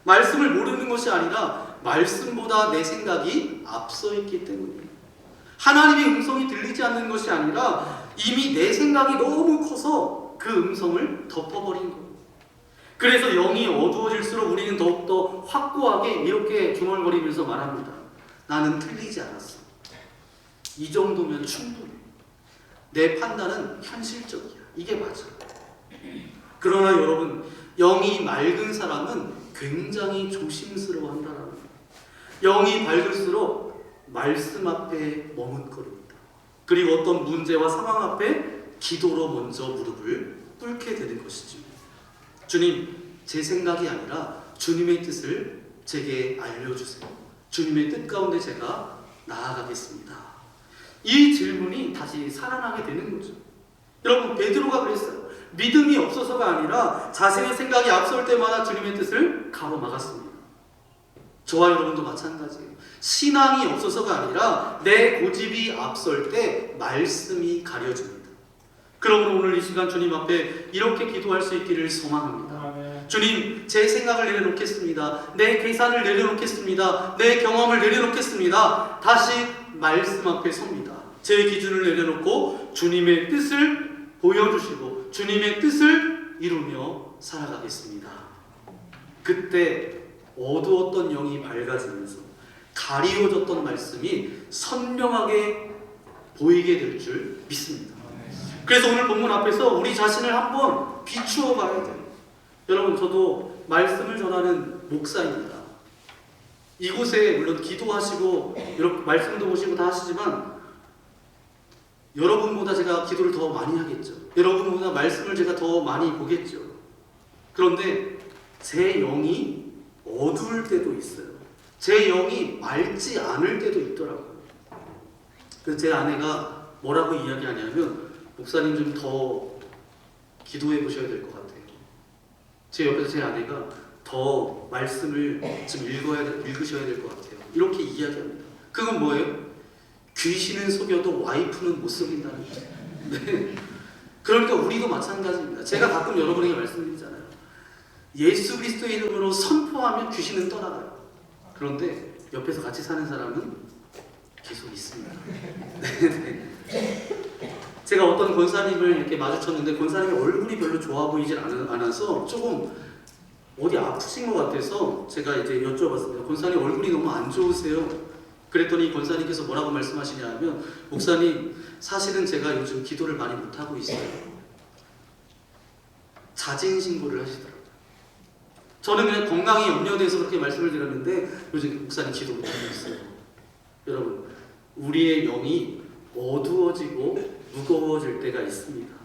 말씀을 모르는 것이 아니라 말씀보다 내 생각이 앞서 있기 때문이에요. 하나님의 음성이 들리지 않는 것이 아니라 이미 내 생각이 너무 커서 그 음성을 덮어버린 거예요. 그래서 영이 어두워질수록 우리는 더욱더 확고하게 이렇게 중얼거리면서 말합니다. 나는 틀리지 않았어. 이 정도면 충분해. 내 판단은 현실적이야. 이게 맞아. 그러나 여러분, 영이 맑은 사람은 굉장히 조심스러워한다라는 거예요. 영이 밝을수록 말씀 앞에 머뭇거립니다. 그리고 어떤 문제와 상황 앞에 기도로 먼저 무릎을 꿇게 되는 것이죠. 주님, 제 생각이 아니라 주님의 뜻을 제게 알려주세요. 주님의 뜻 가운데 제가 나아가겠습니다. 이 질문이 다시 살아나게 되는 거죠. 여러분, 베드로가 그랬어요. 믿음이 없어서가 아니라 자신의 생각이 앞설 때마다 주님의 뜻을 가로막았습니다. 저와 여러분도 마찬가지예요. 신앙이 없어서가 아니라 내 고집이 앞설 때 말씀이 가려집니다. 그러므로 오늘 이 시간 주님 앞에 이렇게 기도할 수 있기를 소망합니다. 주님, 제 생각을 내려놓겠습니다. 내 계산을 내려놓겠습니다. 내 경험을 내려놓겠습니다. 다시 말씀 앞에 섭니다. 제 기준을 내려놓고 주님의 뜻을 보여주시고 주님의 뜻을 이루며 살아가겠습니다. 그때 어두웠던 영이 밝아지면서 가리워졌던 말씀이 선명하게 보이게 될 줄 믿습니다. 그래서 오늘 본문 앞에서 우리 자신을 한번 비추어 봐야 돼요. 여러분, 저도 말씀을 전하는 목사입니다. 이곳에 물론 기도하시고 이렇게 말씀도 보시고 다 하시지만 여러분보다 제가 기도를 더 많이 하겠죠. 여러분보다 말씀을 제가 더 많이 보겠죠. 그런데 제 영이 어두울 때도 있어요. 제 영이 맑지 않을 때도 있더라고요. 그래서 제 아내가 뭐라고 이야기하냐면, 목사님 좀 더 기도해 보셔야 될 것 같아요. 제 옆에서 제 아내가 더 말씀을 좀 읽으셔야 될 것 같아요. 이렇게 이야기합니다. 그건 뭐예요? 귀신은 속여도 와이프는 못 속인다는 거죠. 네. 그러니까 우리도 마찬가지입니다. 제가 가끔 여러분에게 말씀드리잖아요. 예수 그리스도의 이름으로 선포하면 귀신은 떠나가요. 그런데 옆에서 같이 사는 사람은 계속 있습니다. 네. 제가 어떤 권사님을 이렇게 마주쳤는데 권사님이 얼굴이 별로 좋아 보이질 않아서 조금 어디 아프신 것 같아서 제가 이제 여쭤봤습니다. 권사님 얼굴이 너무 안 좋으세요? 그랬더니 권사님께서 뭐라고 말씀하시냐면, 목사님 사실은 제가 요즘 기도를 많이 못하고 있어요. 자진 신고를 하시더라고요. 저는 그냥 건강이 염려돼서 그렇게 말씀을 드렸는데 요즘 목사님 기도 못하고 있어요. 여러분, 우리의 영이 어두워지고 무거워질 때가 있습니다.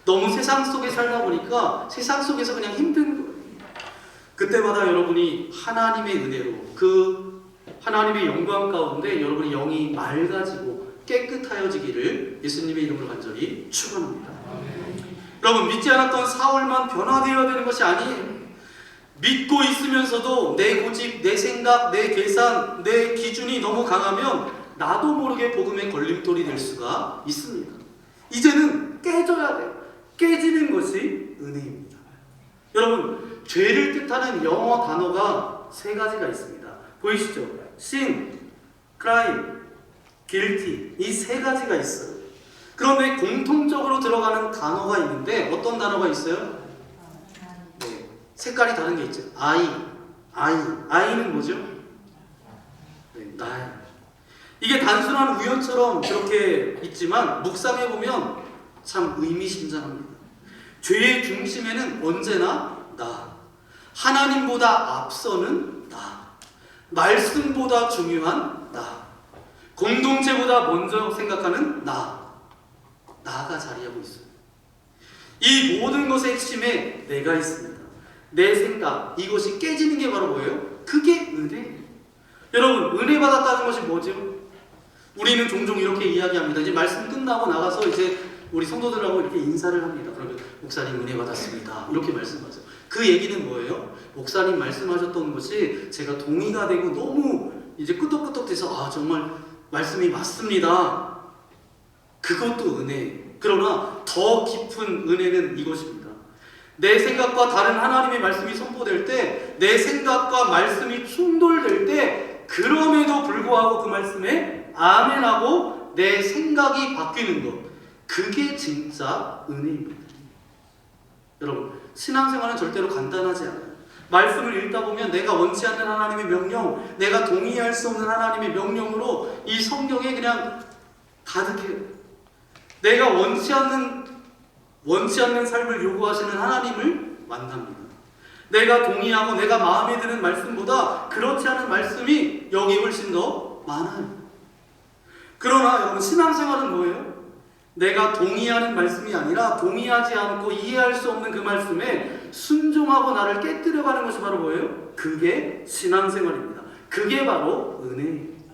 너무 세상 속에 살다 보니까 세상 속에서 그냥 힘든 거예요. 그때마다 여러분이 하나님의 은혜로 그 하나님의 영광 가운데 여러분의 영이 맑아지고 깨끗하여지기를 예수님의 이름으로 간절히 축원합니다. 여러분, 믿지 않았던 사울만 변화되어야 되는 것이 아니에요. 믿고 있으면서도 내 고집, 내 생각, 내 계산, 내 기준이 너무 강하면 나도 모르게 복음의 걸림돌이 될 수가 있습니다. 이제는 깨져야 돼요. 깨지는 것이 은혜입니다. 여러분, 죄를 뜻하는 영어 단어가 3가지가 있습니다. 보이시죠? sin, crime, guilty, 이 3가지가 있어요. 그런데 공통적으로 들어가는 단어가 있는데 어떤 단어가 있어요? 네, 색깔이 다른 게 있죠. I는 뭐죠? 네, 나예요. 이게 단순한 우연처럼 그렇게 있지만 묵상해보면 참 의미심장합니다. 죄의 중심에는 언제나 나, 하나님보다 앞서는 나, 말씀보다 중요한 나, 공동체보다 먼저 생각하는 나가 자리하고 있어요. 이 모든 것의 핵심에 내가 있습니다. 내 생각, 이것이 깨지는 게 바로 뭐예요? 그게 은혜예요. 여러분, 은혜 받았다는 것이 뭐죠? 우리는 종종 이렇게 이야기합니다. 이제 말씀 끝나고 나가서 이제 우리 성도들하고 이렇게 인사를 합니다. 그러면 목사님 은혜 받았습니다. 이렇게 말씀하죠. 그 얘기는 뭐예요? 목사님 말씀하셨던 것이 제가 동의가 되고 너무 이제 끄덕끄덕해서 정말 말씀이 맞습니다. 그것도 은혜. 그러나 더 깊은 은혜는 이것입니다. 내 생각과 다른 하나님의 말씀이 선포될 때, 내 생각과 말씀이 충돌될 때, 그럼에도 불구하고 그 말씀에 아멘하고 내 생각이 바뀌는 것, 그게 진짜 은혜입니다. 여러분, 신앙생활은 절대로 간단하지 않아요. 말씀을 읽다 보면 내가 원치 않는 하나님의 명령, 내가 동의할 수 없는 하나님의 명령으로 이 성경에 그냥 가득해요. 내가 원치 않는 삶을 요구하시는 하나님을 만납니다. 내가 동의하고 내가 마음에 드는 말씀보다 그렇지 않은 말씀이 여기 훨씬 더 많아요. 그러나 여러분, 신앙생활은 뭐예요? 내가 동의하는 말씀이 아니라 동의하지 않고 이해할 수 없는 그 말씀에 순종하고 나를 깨뜨려가는 것이 바로 뭐예요? 그게 신앙생활입니다. 그게 바로 은혜입니다.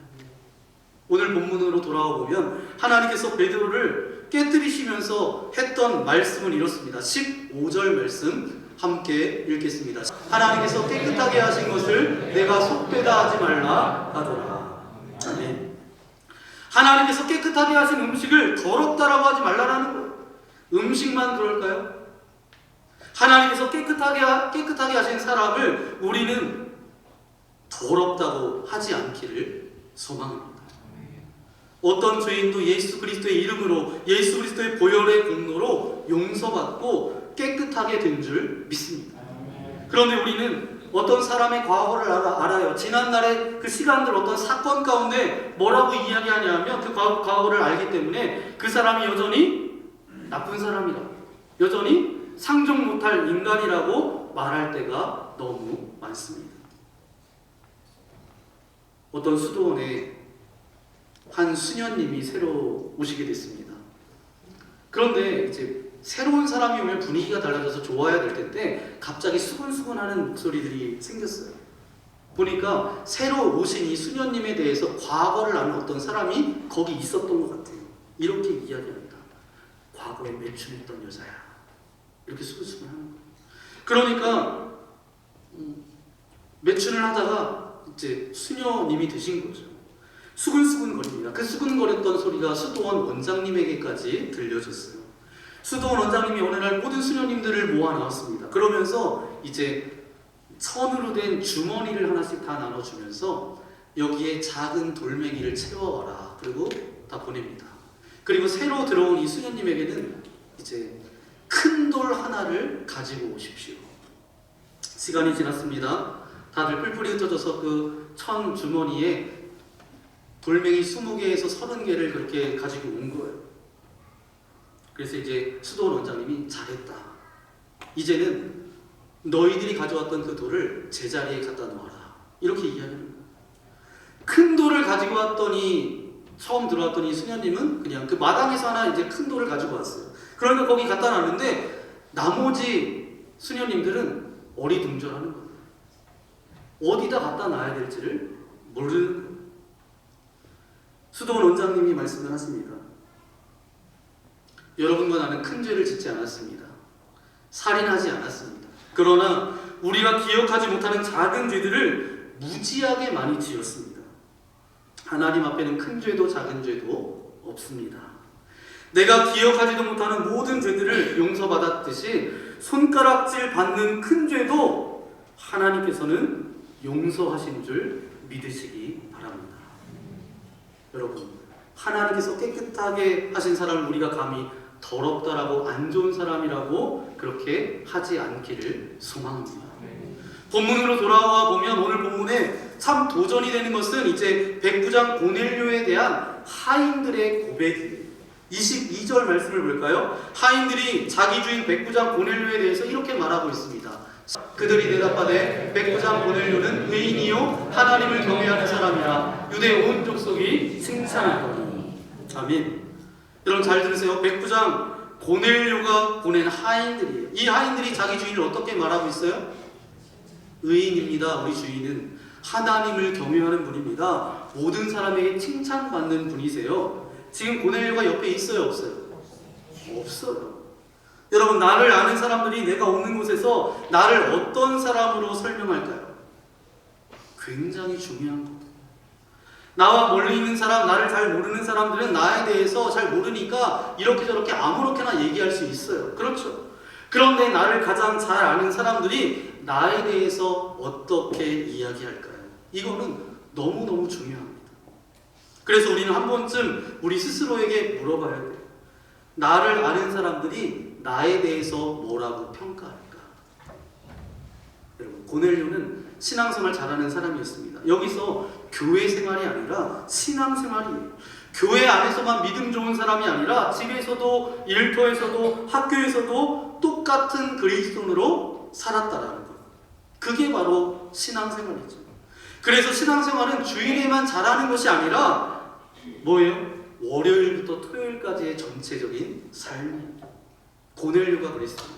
오늘 본문으로 돌아와 보면 하나님께서 베드로를 깨뜨리시면서 했던 말씀은 이렇습니다. 15절 말씀 함께 읽겠습니다. 하나님께서 깨끗하게 하신 것을 내가 속되다 하지 말라 하더라. 아멘. 하나님께서 깨끗하게 하신 음식을 더럽다라고 하지 말라라는 거예요. 음식만 그럴까요? 하나님께서 깨끗하게 하신 사람을 우리는 더럽다고 하지 않기를 소망합니다. 어떤 죄인도 예수 그리스도의 이름으로, 예수 그리스도의 보혈의 공로로 용서받고 깨끗하게 된 줄 믿습니다. 그런데 우리는 어떤 사람의 과거를 알아요. 지난날의 그 시간들, 어떤 사건 가운데 뭐라고 이야기하냐면 그 과거를 알기 때문에 그 사람이 여전히 나쁜 사람이라, 여전히 상종 못할 인간이라고 말할 때가 너무 많습니다. 어떤 수도원에 한 수녀님이 새로 오시게 됐습니다. 그런데 이제 새로운 사람이 오면 분위기가 달라져서 좋아야 될 텐데 갑자기 수근수근하는 목소리들이 생겼어요. 보니까 새로 오신 이 수녀님에 대해서 과거를 아는 어떤 사람이 거기 있었던 것 같아요. 이렇게 이야기합니다. 과거에 매춘했던 여자야. 이렇게 수근수근하는 거예요. 그러니까 매춘을 하다가 이제 수녀님이 되신 거죠. 수근수근거립니다. 그 수근거렸던 소리가 수도원 원장님에게까지 들려졌어요. 수도원 원장님이 어느 날 모든 수녀님들을 모아 나왔습니다. 그러면서 이제 천으로 된 주머니를 하나씩 다 나눠주면서 여기에 작은 돌멩이를 채워와라. 그리고 다 보냅니다. 그리고 새로 들어온 이 수녀님에게는 이제 큰 돌 하나를 가지고 오십시오. 시간이 지났습니다. 다들 뿔뿔이 흩어져서 그 천 주머니에 돌멩이 20개에서 30개를 그렇게 가지고 온 거예요. 그래서 이제 수도원 원장님이 잘했다. 이제는 너희들이 가져왔던 그 돌을 제자리에 갖다 놓아라. 이렇게 이야기하는 거예요. 큰 돌을 가지고 왔더니 처음 들어왔더니 수녀님은 그냥 그 마당에서 하나 이제 큰 돌을 가지고 왔어요. 그러니까 거기 갖다 놨는데 나머지 수녀님들은 어리둥절하는 거예요. 어디다 갖다 놔야 될지를 모르는 거예요. 수도원 원장님이 말씀을 하십니다. 여러분과 나는 큰 죄를 짓지 않았습니다. 살인하지 않았습니다. 그러나 우리가 기억하지 못하는 작은 죄들을 무지하게 많이 지었습니다. 하나님 앞에는 큰 죄도 작은 죄도 없습니다. 내가 기억하지도 못하는 모든 죄들을 용서받았듯이 손가락질 받는 큰 죄도 하나님께서는 용서하신 줄 믿으시기 바랍니다. 여러분, 하나님께서 깨끗하게 하신 사람을 우리가 감히 더럽다라고, 안 좋은 사람이라고 그렇게 하지 않기를 소망합니다. 본문으로 돌아와 보면 오늘 본문에 참 도전이 되는 것은 이제 백부장 고넬료에 대한 하인들의 고백이에요. 22절 말씀을 볼까요? 하인들이 자기 주인 백부장 고넬료에 대해서 이렇게 말하고 있습니다. 그들이 대답하되 백부장 고넬료는 의인이요 하나님을 경외하는 사람이라 유대 온 족속이 칭찬하더니. 아멘. 여러분 잘 들으세요. 백부장 고넬료가 보낸 하인들이에요. 이 하인들이 자기 주인을 어떻게 말하고 있어요? 의인입니다. 우리 주인은 하나님을 경외하는 분입니다. 모든 사람에게 칭찬받는 분이세요. 지금 고넬료가 옆에 있어요, 없어요? 없어요. 여러분, 나를 아는 사람들이 내가 없는 곳에서 나를 어떤 사람으로 설명할까요? 굉장히 중요한 거예요. 나와 멀리 있는 사람, 나를 잘 모르는 사람들은 나에 대해서 잘 모르니까 이렇게 저렇게 아무렇게나 얘기할 수 있어요. 그렇죠? 그런데 나를 가장 잘 아는 사람들이 나에 대해서 어떻게 이야기할까요? 이거는 너무너무 중요합니다. 그래서 우리는 한 번쯤 우리 스스로에게 물어봐야 돼요. 나를 아는 사람들이 나에 대해서 뭐라고 평가할까? 여러분, 고넬료는 신앙생활 잘하는 사람이었습니다. 여기서 교회 생활이 아니라 신앙생활이에요. 교회 안에서만 믿음 좋은 사람이 아니라 집에서도 일터에서도 학교에서도 똑같은 그리스도인으로 살았다라는 것. 그게 바로 신앙생활이죠. 그래서 신앙생활은 주일에만 잘하는 것이 아니라 뭐예요? 월요일부터 토요일까지의 전체적인 삶이에요. 고넬료가 그랬습니다.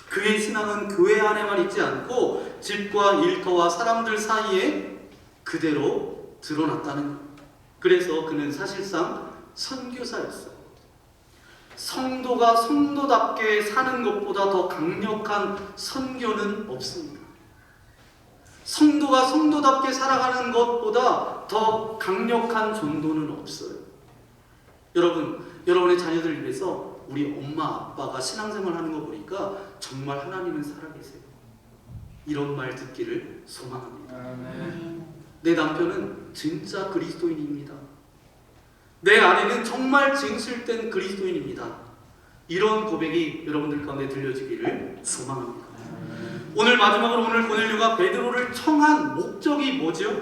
그의 신앙은 교회 안에만 있지 않고 집과 일터와 사람들 사이에 그대로 드러났다는 것. 그래서 그는 사실상 선교사였어요. 성도가 성도답게 사는 것보다 더 강력한 선교는 없습니다. 성도가 성도답게 살아가는 것보다 더 강력한 전도는 없어요. 여러분, 여러분의 자녀들을 위해서 우리 엄마 아빠가 신앙생활 하는 거 보니까 정말 하나님은 살아계세요. 이런 말 듣기를 소망합니다. 내 남편은 진짜 그리스도인입니다. 내 아내는 정말 진실된 그리스도인입니다. 이런 고백이 여러분들 가운데 들려지기를 소망합니다. 오늘 마지막으로 오늘 고넬료가 베드로를 청한 목적이 뭐죠?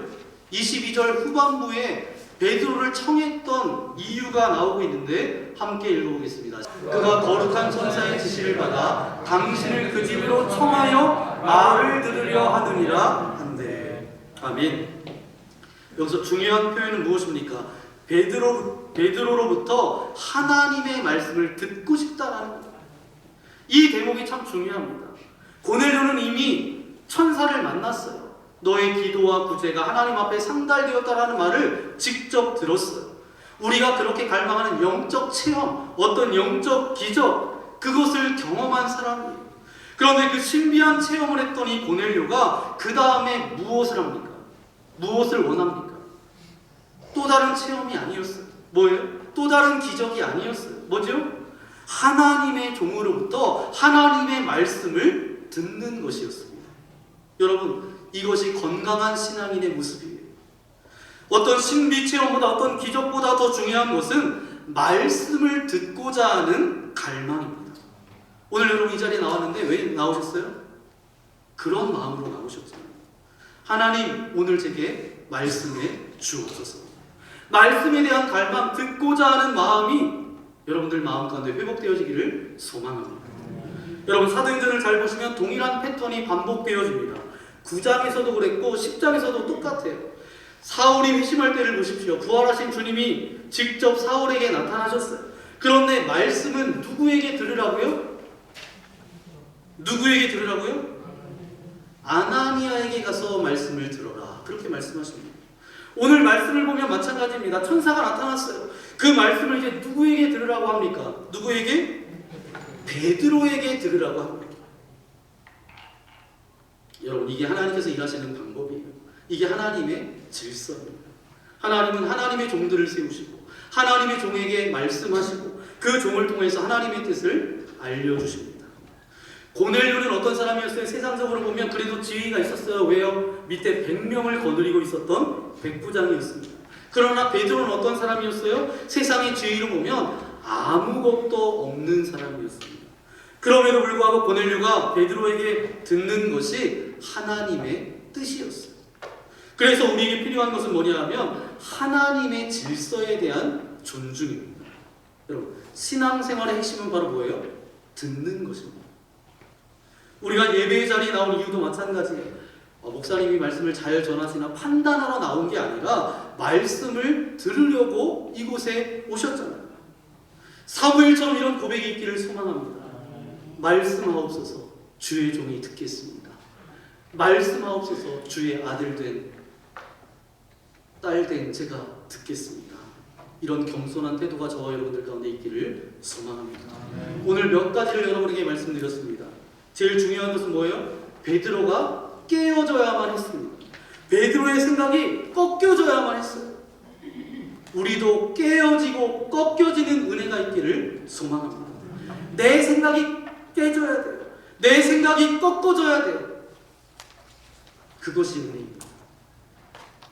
22절 후반부에 베드로를 청했던 이유가 나오고 있는데 함께 읽어보겠습니다. 그가 거룩한 천사의 지시를 받아 당신을 그 집으로 청하여 말을 들으려 하느니라 한대. 아멘. 여기서 중요한 표현은 무엇입니까? 베드로로부터 하나님의 말씀을 듣고 싶다라는 겁니다. 이 대목이 참 중요합니다. 고넬료는 이미 천사를 만났어요. 너의 기도와 구제가 하나님 앞에 상달되었다라는 말을 직접 들었어요. 우리가 그렇게 갈망하는 영적 체험, 어떤 영적 기적, 그것을 경험한 사람이에요. 그런데 그 신비한 체험을 했던 이 고넬료가 그 다음에 무엇을 합니까? 무엇을 원합니까? 또 다른 체험이 아니었어요. 뭐예요? 또 다른 기적이 아니었어요. 뭐죠? 하나님의 종으로부터 하나님의 말씀을 듣는 것이었습니다. 여러분, 이것이 건강한 신앙인의 모습이에요. 어떤 신비 체험보다 어떤 기적보다 더 중요한 것은 말씀을 듣고자 하는 갈망입니다. 오늘 여러분 이 자리에 나왔는데 왜 나오셨어요? 그런 마음으로 나오셨잖아요. 하나님, 오늘 제게 말씀해 주옵소서. 말씀에 대한 갈망, 듣고자 하는 마음이 여러분들 마음 가운데 회복되어지기를 소망합니다. 여러분, 사도행전을 잘 보시면 동일한 패턴이 반복되어집니다. 9장에서도 그랬고 10장에서도 똑같아요. 사울이 회심할 때를 보십시오. 부활하신 주님이 직접 사울에게 나타나셨어요. 그런데 말씀은 누구에게 들으라고요? 누구에게 들으라고요? 아나니아에게 가서 말씀을 들어라. 그렇게 말씀하십니다. 오늘 말씀을 보면 마찬가지입니다. 천사가 나타났어요. 그 말씀을 이제 누구에게 들으라고 합니까? 누구에게? 베드로에게 들으라고 합니다. 여러분, 이게 하나님께서 일하시는 방법이에요. 이게 하나님의 질서입니다. 하나님은 하나님의 종들을 세우시고 하나님의 종에게 말씀하시고 그 종을 통해서 하나님의 뜻을 알려주십니다. 고넬료는 어떤 사람이었어요? 세상적으로 보면 그래도 지위가 있었어요. 왜요? 밑에 100명을 거느리고 있었던 백부장이었습니다. 그러나 베드로는 어떤 사람이었어요? 세상의 지위로 보면 아무것도 없는 사람이었습니다. 그럼에도 불구하고 고넬료가 베드로에게 듣는 것이 하나님의 뜻이었어요. 그래서 우리에게 필요한 것은 뭐냐 하면 하나님의 질서에 대한 존중입니다. 여러분, 신앙생활의 핵심은 바로 뭐예요? 듣는 것입니다. 우리가 예배의 자리에 나온 이유도 마찬가지예요. 목사님이 말씀을 잘 전하시나 판단하러 나온 게 아니라 말씀을 들으려고 이곳에 오셨잖아요. 사무엘처럼 이런 고백이 있기를 소망합니다. 말씀하옵소서, 주의 종이 듣겠습니다. 말씀하옵소서, 주의 아들 된, 딸 된 제가 듣겠습니다. 이런 겸손한 태도가 저와 여러분들 가운데 있기를 소망합니다. 오늘 몇 가지를 여러분에게 말씀드렸습니다. 제일 중요한 것은 뭐예요? 베드로가 깨어져야만 했습니다. 베드로의 생각이 꺾여져야만 했어요. 우리도 깨어지고 꺾여지는 은혜가 있기를 소망합니다. 내 생각이 깨져야 돼요. 내 생각이 꺾어져야 돼요. 그것이 은혜입니다.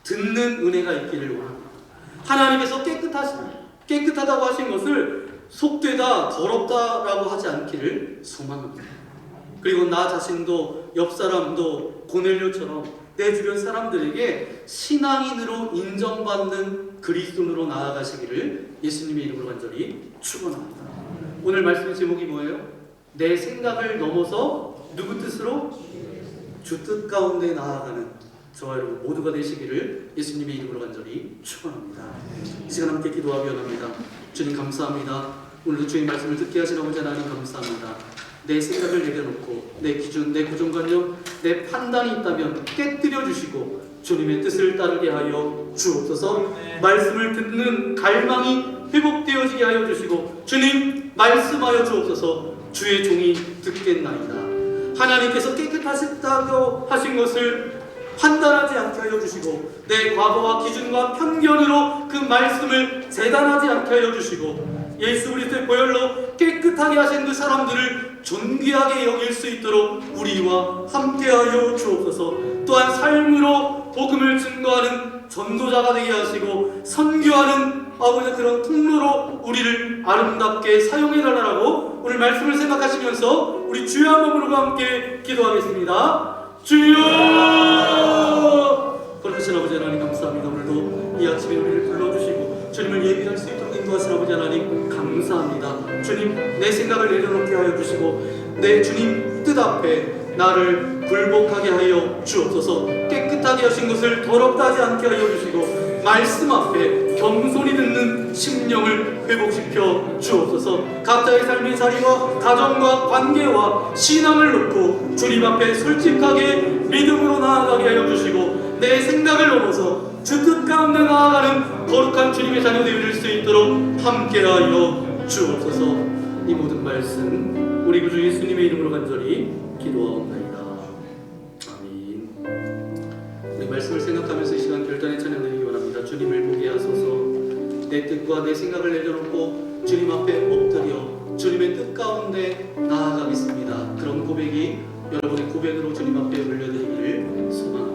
듣는 은혜가 있기를 원합니다. 하나님께서 깨끗하다고 하신 것을 속되다, 더럽다라고 하지 않기를 소망합니다. 그리고 나 자신도 옆 사람도 고넬료처럼 내 주변 사람들에게 신앙인으로 인정받는 그리스도인으로 나아가시기를 예수님의 이름으로 간절히 축원합니다. 오늘 말씀의 제목이 뭐예요? 내 생각을 넘어서 누구 뜻으로? 주 뜻 가운데 나아가는 저와 여러분 모두가 되시기를 예수님의 이름으로 간절히 축원합니다. 이 시간 함께 기도하기 원합니다. 주님 감사합니다. 오늘도 주의 말씀을 듣게 하신 아버지 하나님 감사합니다. 내 생각을 내려놓고 내 기준, 내 고정관념, 내 판단이 있다면 깨뜨려 주시고 주님의 뜻을 따르게 하여 주옵소서. 말씀을 듣는 갈망이 회복되어지게 하여 주시고 주님 말씀하여 주옵소서. 주의 종이 듣겠나이다. 하나님께서 깨끗하셨다고 하신 것을 판단하지 않게 하여 주시고 내 과거와 기준과 편견으로 그 말씀을 재단하지 않게 하여 주시고 예수 그리스도의 보혈로 깨끗하게 하신 그 사람들을 존귀하게 여길 수 있도록 우리와 함께하여 주옵소서. 또한 삶으로 복음을 증거하는 전도자가 되게 하시고 선교하는 아버지 그런 통로로 우리를 아름답게 사용해달라고 오늘 말씀을 생각하시면서 우리 주여 한 몸으로 함께 기도하겠습니다. 주여! 거룩하신 아버지 하나님 감사합니다. 오늘도 이 아침에 우리를 불러주시고 주님을 예비할 수 있도록 인도하신 아버지 하나님 감사합니다. 주님 내 생각을 내려놓게 하여 주시고 내 주님 뜻 앞에 나를 굴복하게 하여 주옵소서. 깨끗하게 하신 것을 더럽다 하지 않게 하여 주시고 말씀 앞에 겸손히 듣는 심령을 회복시켜 주옵소서. 각자의 삶의 자리와 가정과 관계와 신앙을 놓고 주님 앞에 솔직하게 믿음으로 나아가게 하여 주시고 내 생각을 넘어서 주 뜻 가운데 나아가는 거룩한 주님의 자녀 되어질 수 있도록 함께하여 주옵소서. 이 모든 말씀 우리 구주 예수님의 이름으로 간절히 기도하옵나이다. 아멘. 우리 말씀을 생각하면서 이 시간 결단의 찬양 드리기 원합니다. 주님을 보게 하소서. 내 뜻과 내 생각을 내려놓고 주님 앞에 엎드려 주님의 뜻 가운데 나아가겠습니다. 그런 고백이 여러분의 고백으로 주님 앞에 올려드리기를 소망합니다.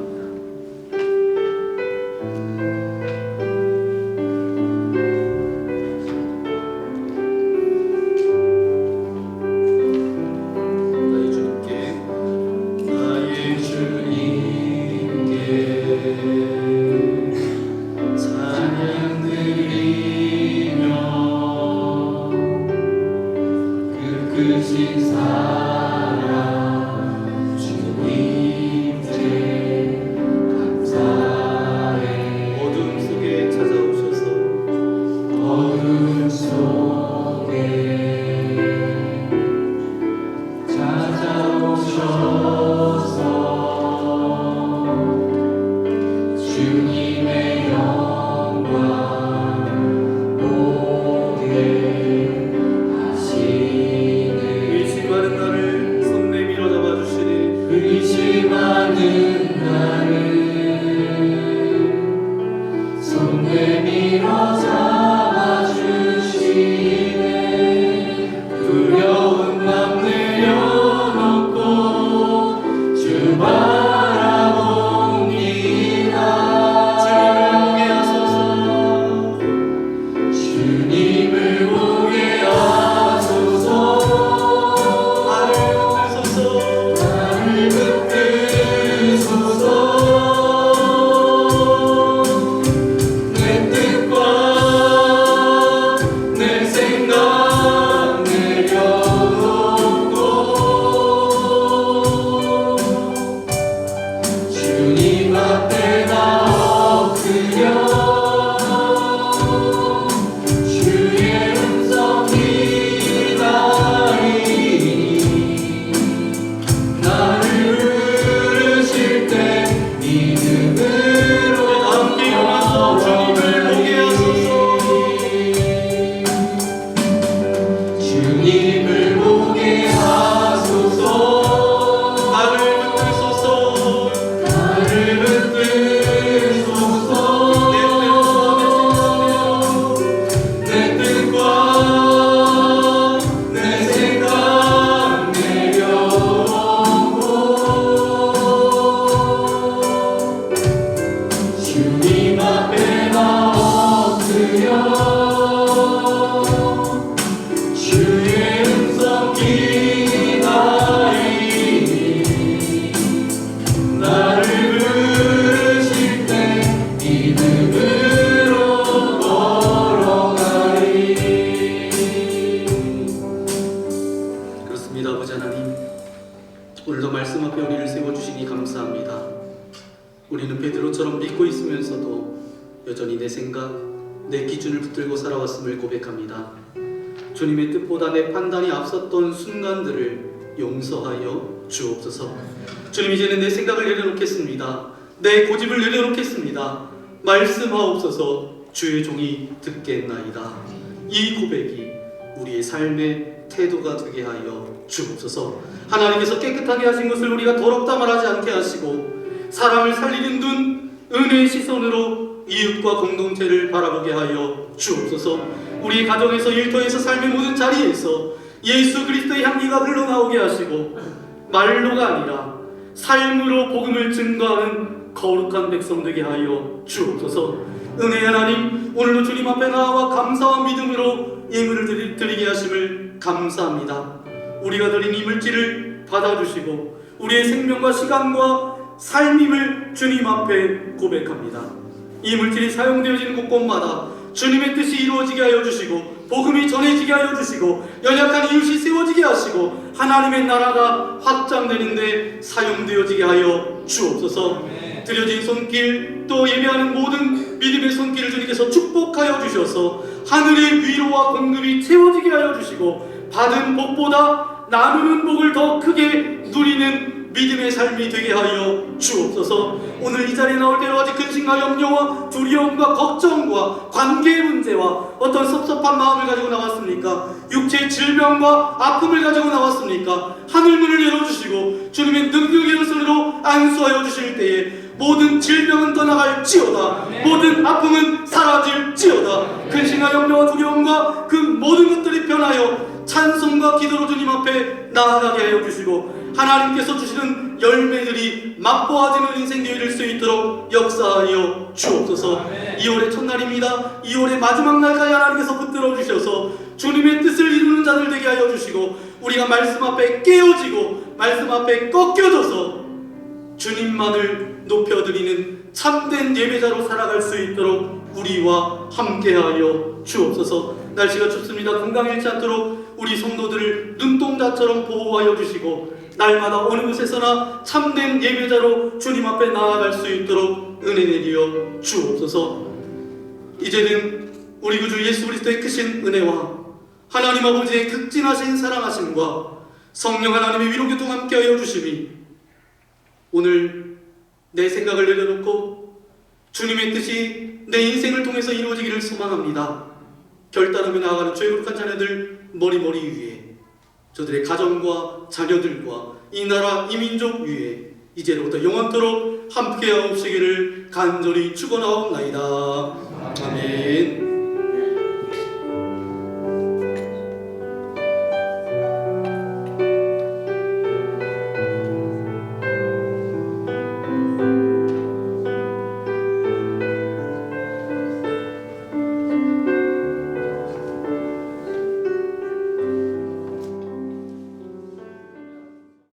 의심하는 나를 여전히 내 생각, 내 기준을 붙들고 살아왔음을 고백합니다. 주님의 뜻보다 내 판단이 앞섰던 순간들을 용서하여 주옵소서. 주님, 이제는 내 생각을 내려놓겠습니다. 내 고집을 내려놓겠습니다. 말씀하옵소서. 주의 종이 듣겠나이다. 이 고백이 우리의 삶의 태도가 되게 하여 주옵소서. 하나님께서 깨끗하게 하신 것을 우리가 더럽다 말하지 않게 하시고, 사람을 살리는 눈, 은혜의 시선으로 이웃과 공동체를 바라보게 하여 주옵소서. 우리 가정에서, 일터에서, 삶의 모든 자리에서 예수 그리스도의 향기가 흘러나오게 하시고, 말로가 아니라 삶으로 복음을 증거하는 거룩한 백성 되게 하여 주옵소서. 은혜의 하나님, 오늘도 주님 앞에 나와 감사와 믿음으로 예물을 드리게 하심을 감사합니다. 우리가 드린 이 물질을 받아주시고 우리의 생명과 시간과 삶임을 주님 앞에 고백합니다. 이 물질이 사용되어지는 곳곳마다 주님의 뜻이 이루어지게 하여 주시고, 복음이 전해지게 하여 주시고, 연약한 이웃이 세워지게 하시고, 하나님의 나라가 확장되는데 사용되어지게 하여 주옵소서. 드려진 손길, 또 예배하는 모든 믿음의 손길을 주님께서 축복하여 주셔서 하늘의 위로와 공급이 채워지게 하여 주시고, 받은 복보다 나누는 복을 더 크게 누리는 믿음의 삶이 되게 하여 주옵소서. 오늘 이 자리에 나올 때 여러 가지 근심과 염려와 두려움과 걱정과 관계의 문제와 어떤 섭섭한 마음을 가지고 나왔습니까? 육체의 질병과 아픔을 가지고 나왔습니까? 하늘문을 열어주시고 주님의 능력의 손으로 안수하여 주실 때에 모든 질병은 떠나갈지어다, 모든 아픔은 사라질지어다, 근심과 염려와 두려움과 그 모든 것들이 변하여 찬송과 기도로 주님 앞에 나아가게 하여 주시고, 하나님께서 주시는 열매들이 맛보아지는 인생 되어질 수 있도록 역사하여 주옵소서. 2월의 첫날입니다. 2월의 마지막 날까지 하나님께서 붙들어 주셔서 주님의 뜻을 이루는 자들 되게 하여 주시고, 우리가 말씀 앞에 깨어지고 말씀 앞에 꺾여져서 주님만을 높여드리는 참된 예배자로 살아갈 수 있도록 우리와 함께하여 주옵소서. 날씨가 춥습니다. 건강 잃지 않도록 우리 성도들을 눈동자처럼 보호하여 주시고, 날마다 어느 곳에서나 참된 예배자로 주님 앞에 나아갈 수 있도록 은혜 내리어 주옵소서. 이제는 우리 구주 예수 그리스도의 크신 은혜와 하나님 아버지의 극진하신 사랑하심과 성령 하나님의 위로교통 함께하여 주심이 오늘 내 생각을 내려놓고 주님의 뜻이 내 인생을 통해서 이루어지기를 소망합니다. 결단하며 나아가는 죄 거룩한 자녀들 머리머리 위에, 저들의 가정과 자녀들과 이 나라 이 민족 위에 이제로부터 영원토록 함께하옵시기를 간절히 축원하옵나이다. 아멘.